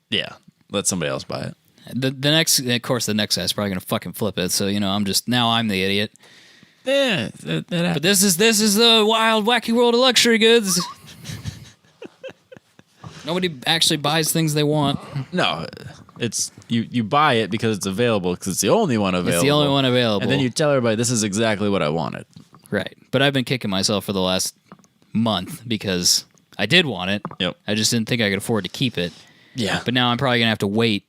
Yeah. Let somebody else buy it. The next, of course, the next guy's probably gonna fucking flip it. So you know, I'm the idiot. Yeah. But this is the wild, wacky world of luxury goods. Nobody actually buys things they want. No. It's you buy it because it's available because it's the only one available. It's the only one available. And then you tell everybody this is exactly what I wanted. Right. But I've been kicking myself for the last month because I did want it. Yep. I just didn't think I could afford to keep it. Yeah. But now I'm probably going to have to wait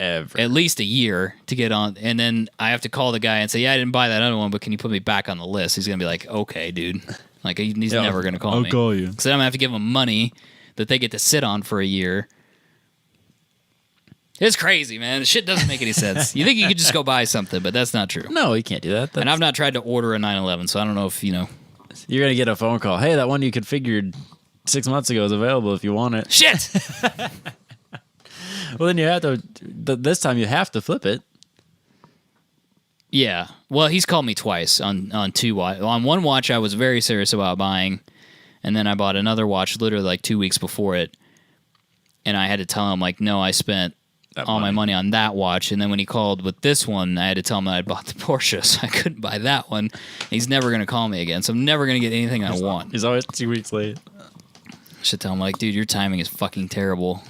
Ever. at least a year to get on. And then I have to call the guy and say, yeah, I didn't buy that other one, but can you put me back on the list? He's going to be like, okay, dude. Like, he's never going to call me. I'll call you. So then I'm going to have to give them money that they get to sit on for a year. It's crazy, man. The shit doesn't make any sense. You think you could just go buy something, but that's not true. No, you can't do that. And I've not tried to order a 911, so I don't know if, You're going to get a phone call. Hey, that one you configured 6 months ago is available if you want it. Shit! Well, then you have to, this time you have to flip it. Yeah. Well, he's called me twice on two watch. On one watch, I was very serious about buying, and then I bought another watch literally like 2 weeks before it, and I had to tell him, like, no, I spent all my money on that watch. And then when he called with this one, I had to tell him that I bought the Porsche, so I couldn't buy that one. He's never going to call me again, so I'm never going to get anything I want. He's always 2 weeks late. I should tell him, like, dude, your timing is fucking terrible.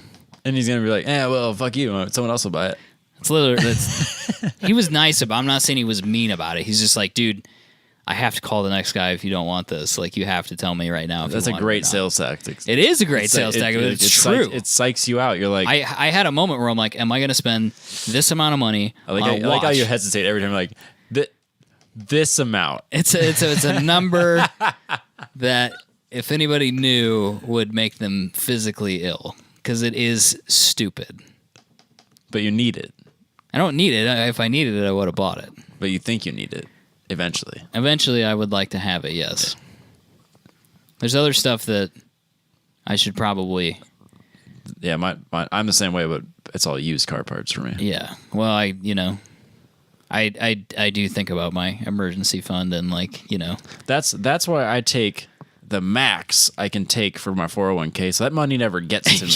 And he's going to be like, well, fuck you. Someone else will buy it. It's literally, he was nice about it. I'm not saying he was mean about it. He's just like, dude, I have to call the next guy if you don't want this. Like, you have to tell me right now. If That's you a want great it sales tactic. It is a great sales tactic. It's true. It psychs you out. You're like, I had a moment where I'm like, am I going to spend this amount of money on a watch? I like how you hesitate every time. Like, this amount. It's a number that if anybody knew would make them physically ill because it is stupid. But you need it. I don't need it. If I needed it, I would have bought it. But you think you need it eventually. Eventually, I would like to have it, yes. There's other stuff that I should probably... Yeah, I'm the same way, but it's all used car parts for me. Yeah. Well, I do think about my emergency fund and, like, That's why I take the max I can take for my 401k, so that money never gets to me.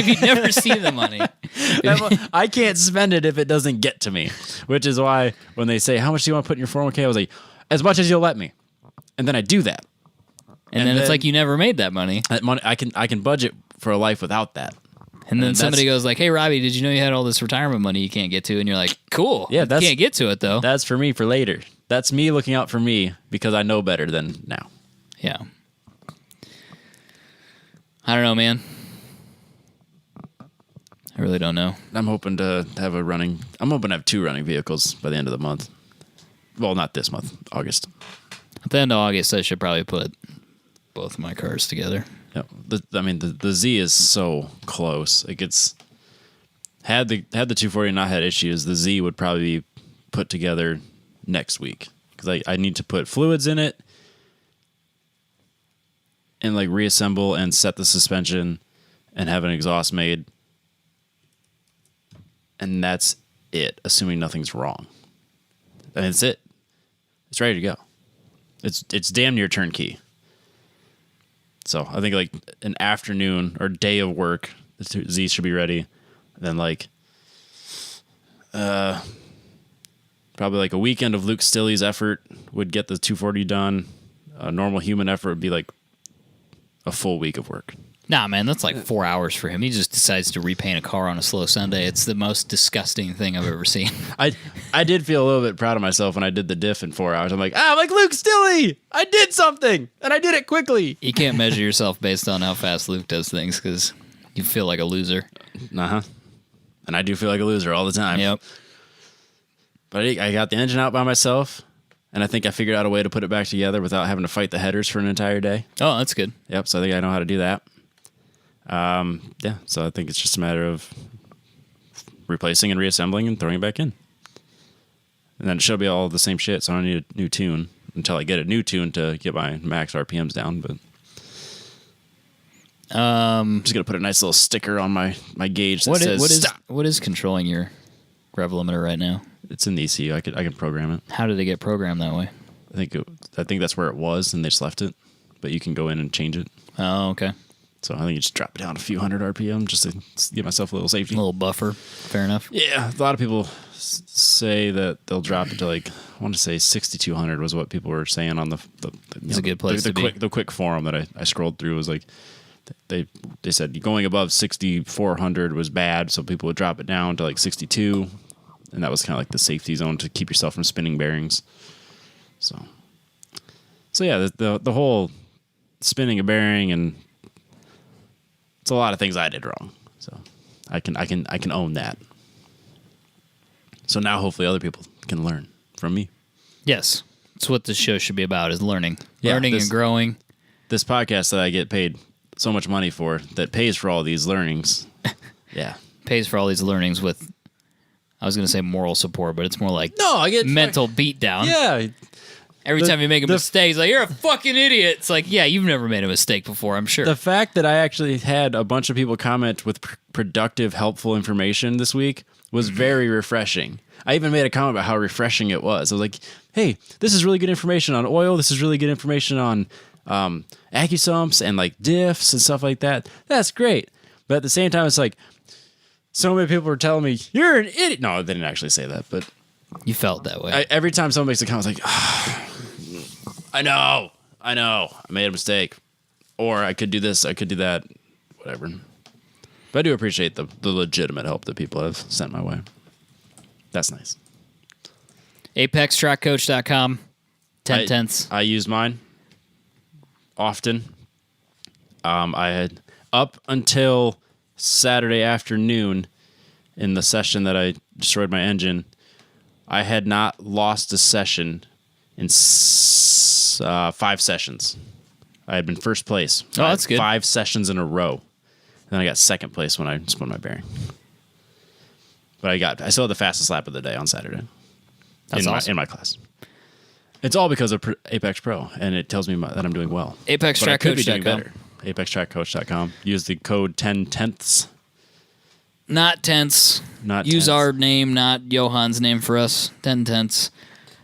You've never seen the money. I can't spend it if it doesn't get to me, which is why when they say, how much do you want to put in your 401k? I was like, as much as you'll let me. And then I do that. And then it's like you never made that money. That money I can budget for a life without that. And then somebody goes like, hey, Robbie, did you know you had all this retirement money you can't get to? And you're like, cool. Yeah, you can't get to it, though. That's for me for later. That's me looking out for me because I know better than now. Yeah. I don't know, man. I really don't know. I'm hoping to have two running vehicles by the end of the month. Well, not this month, August. At the end of August, I should probably put both of my cars together. Yeah, the Z is so close. Like had the 240 not had issues, the Z would probably be put together next week because I need to put fluids in it and like reassemble and set the suspension and have an exhaust made, and that's it. Assuming nothing's wrong, and it's it. It's ready to go. It's damn near turnkey. So I think like an afternoon or day of work, the Z should be ready. And then like, probably like a weekend of Luke Stilley's effort would get the 240 done. A normal human effort would be like a full week of work. Nah, man, that's like 4 hours for him. He just decides to repaint a car on a slow Sunday. It's the most disgusting thing I've ever seen. I did feel a little bit proud of myself when I did the diff in 4 hours. I'm like Luke Stilley! I did something! And I did it quickly! You can't measure yourself based on how fast Luke does things because you feel like a loser. Uh-huh. And I do feel like a loser all the time. Yep. But I got the engine out by myself, and I think I figured out a way to put it back together without having to fight the headers for an entire day. Oh, that's good. Yep, so I think I know how to do that. Yeah, so I think it's just a matter of replacing and reassembling and throwing it back in. And then it should be all the same shit, so I don't need a new tune until I get a new tune to get my max RPMs down. But I'm just going to put a nice little sticker on my gauge that says stop. What is controlling your rev limiter right now? It's in the ECU. I can program it. How did it get programmed that way? I think that's where it was, and they just left it. But you can go in and change it. Oh, okay. So I think you just drop it down a few hundred RPM just to give myself a little safety. A little buffer. Fair enough. Yeah, a lot of people say that they'll drop it to like, I want to say 6,200 was what people were saying on the it's a good place to be. The quick forum that I scrolled through was like, they said going above 6,400 was bad, so people would drop it down to like 62, and that was kind of like the safety zone to keep yourself from spinning bearings. So So yeah, the whole spinning a bearing, and it's a lot of things I did wrong. So I can own that. So now hopefully other people can learn from me. Yes. That's what this show should be about, is learning. Yeah, learning and growing. This podcast that I get paid so much money for, that pays for all these learnings. Yeah. Pays for all these learnings with, I was going to say moral support, but it's more like I get mental beatdown. Yeah. Every time you make a mistake, it's like, you're a fucking idiot. It's like, yeah, you've never made a mistake before, I'm sure. The fact that I actually had a bunch of people comment with productive, helpful information this week was very refreshing. I even made a comment about how refreshing it was. I was like, hey, this is really good information on oil. This is really good information on AccuSumps and like diffs and stuff like that. That's great. But at the same time, it's like, so many people were telling me, you're an idiot. No, they didn't actually say that, but you felt that way. Every time someone makes a comment, it's like, I know, I made a mistake. Or I could do this, I could do that, whatever. But I do appreciate the legitimate help that people have sent my way. That's nice. ApexTrackCoach.com. 10/10. I use mine often. I had up until Saturday afternoon in the session that I destroyed my engine, I had not lost a session in 5 sessions. I had been first place. Oh, that's good. 5 sessions in a row. And then I got second place when I spun my bearing. But I still had the fastest lap of the day on Saturday. That's awesome. In my class. It's all because of Apex Pro, and it tells me that I'm doing well. ApexTrackCoach.com. ApexTrackCoach.com. Use the code 10/10ths. Not tenths. Use tenths. our name, not Johan's name for us. 10/10ths.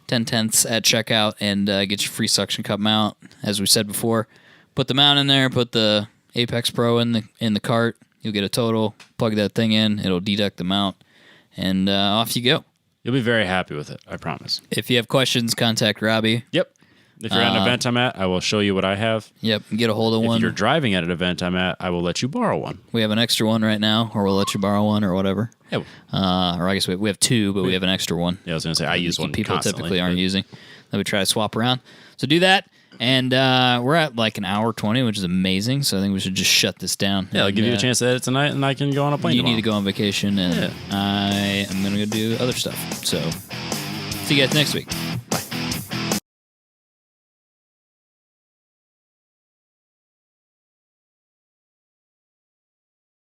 10/10ths at checkout, and get your free suction cup mount. As we said before, put the mount in there. Put the Apex Pro in the cart. You'll get a total. Plug that thing in. It'll deduct the mount, and off you go. You'll be very happy with it, I promise. If you have questions, contact Robbie. Yep. If you're at an event I'm at, I will show you what I have. Yep, get a hold of one. If you're driving at an event I'm at, I will let you borrow one. We have an extra one right now, or we'll let you borrow one, or whatever. Yeah. Or I guess we have 2, but we have an extra one. Yeah, I was going to say, I use one people constantly, typically aren't using. Then we try to swap around. So do that. And we're at like an hour 20, which is amazing. So I think we should just shut this down. Yeah, I'll give you a chance to edit tonight, and I can go on a plane You tomorrow. need to go on vacation, and I am going to go do other stuff. So see you guys next week.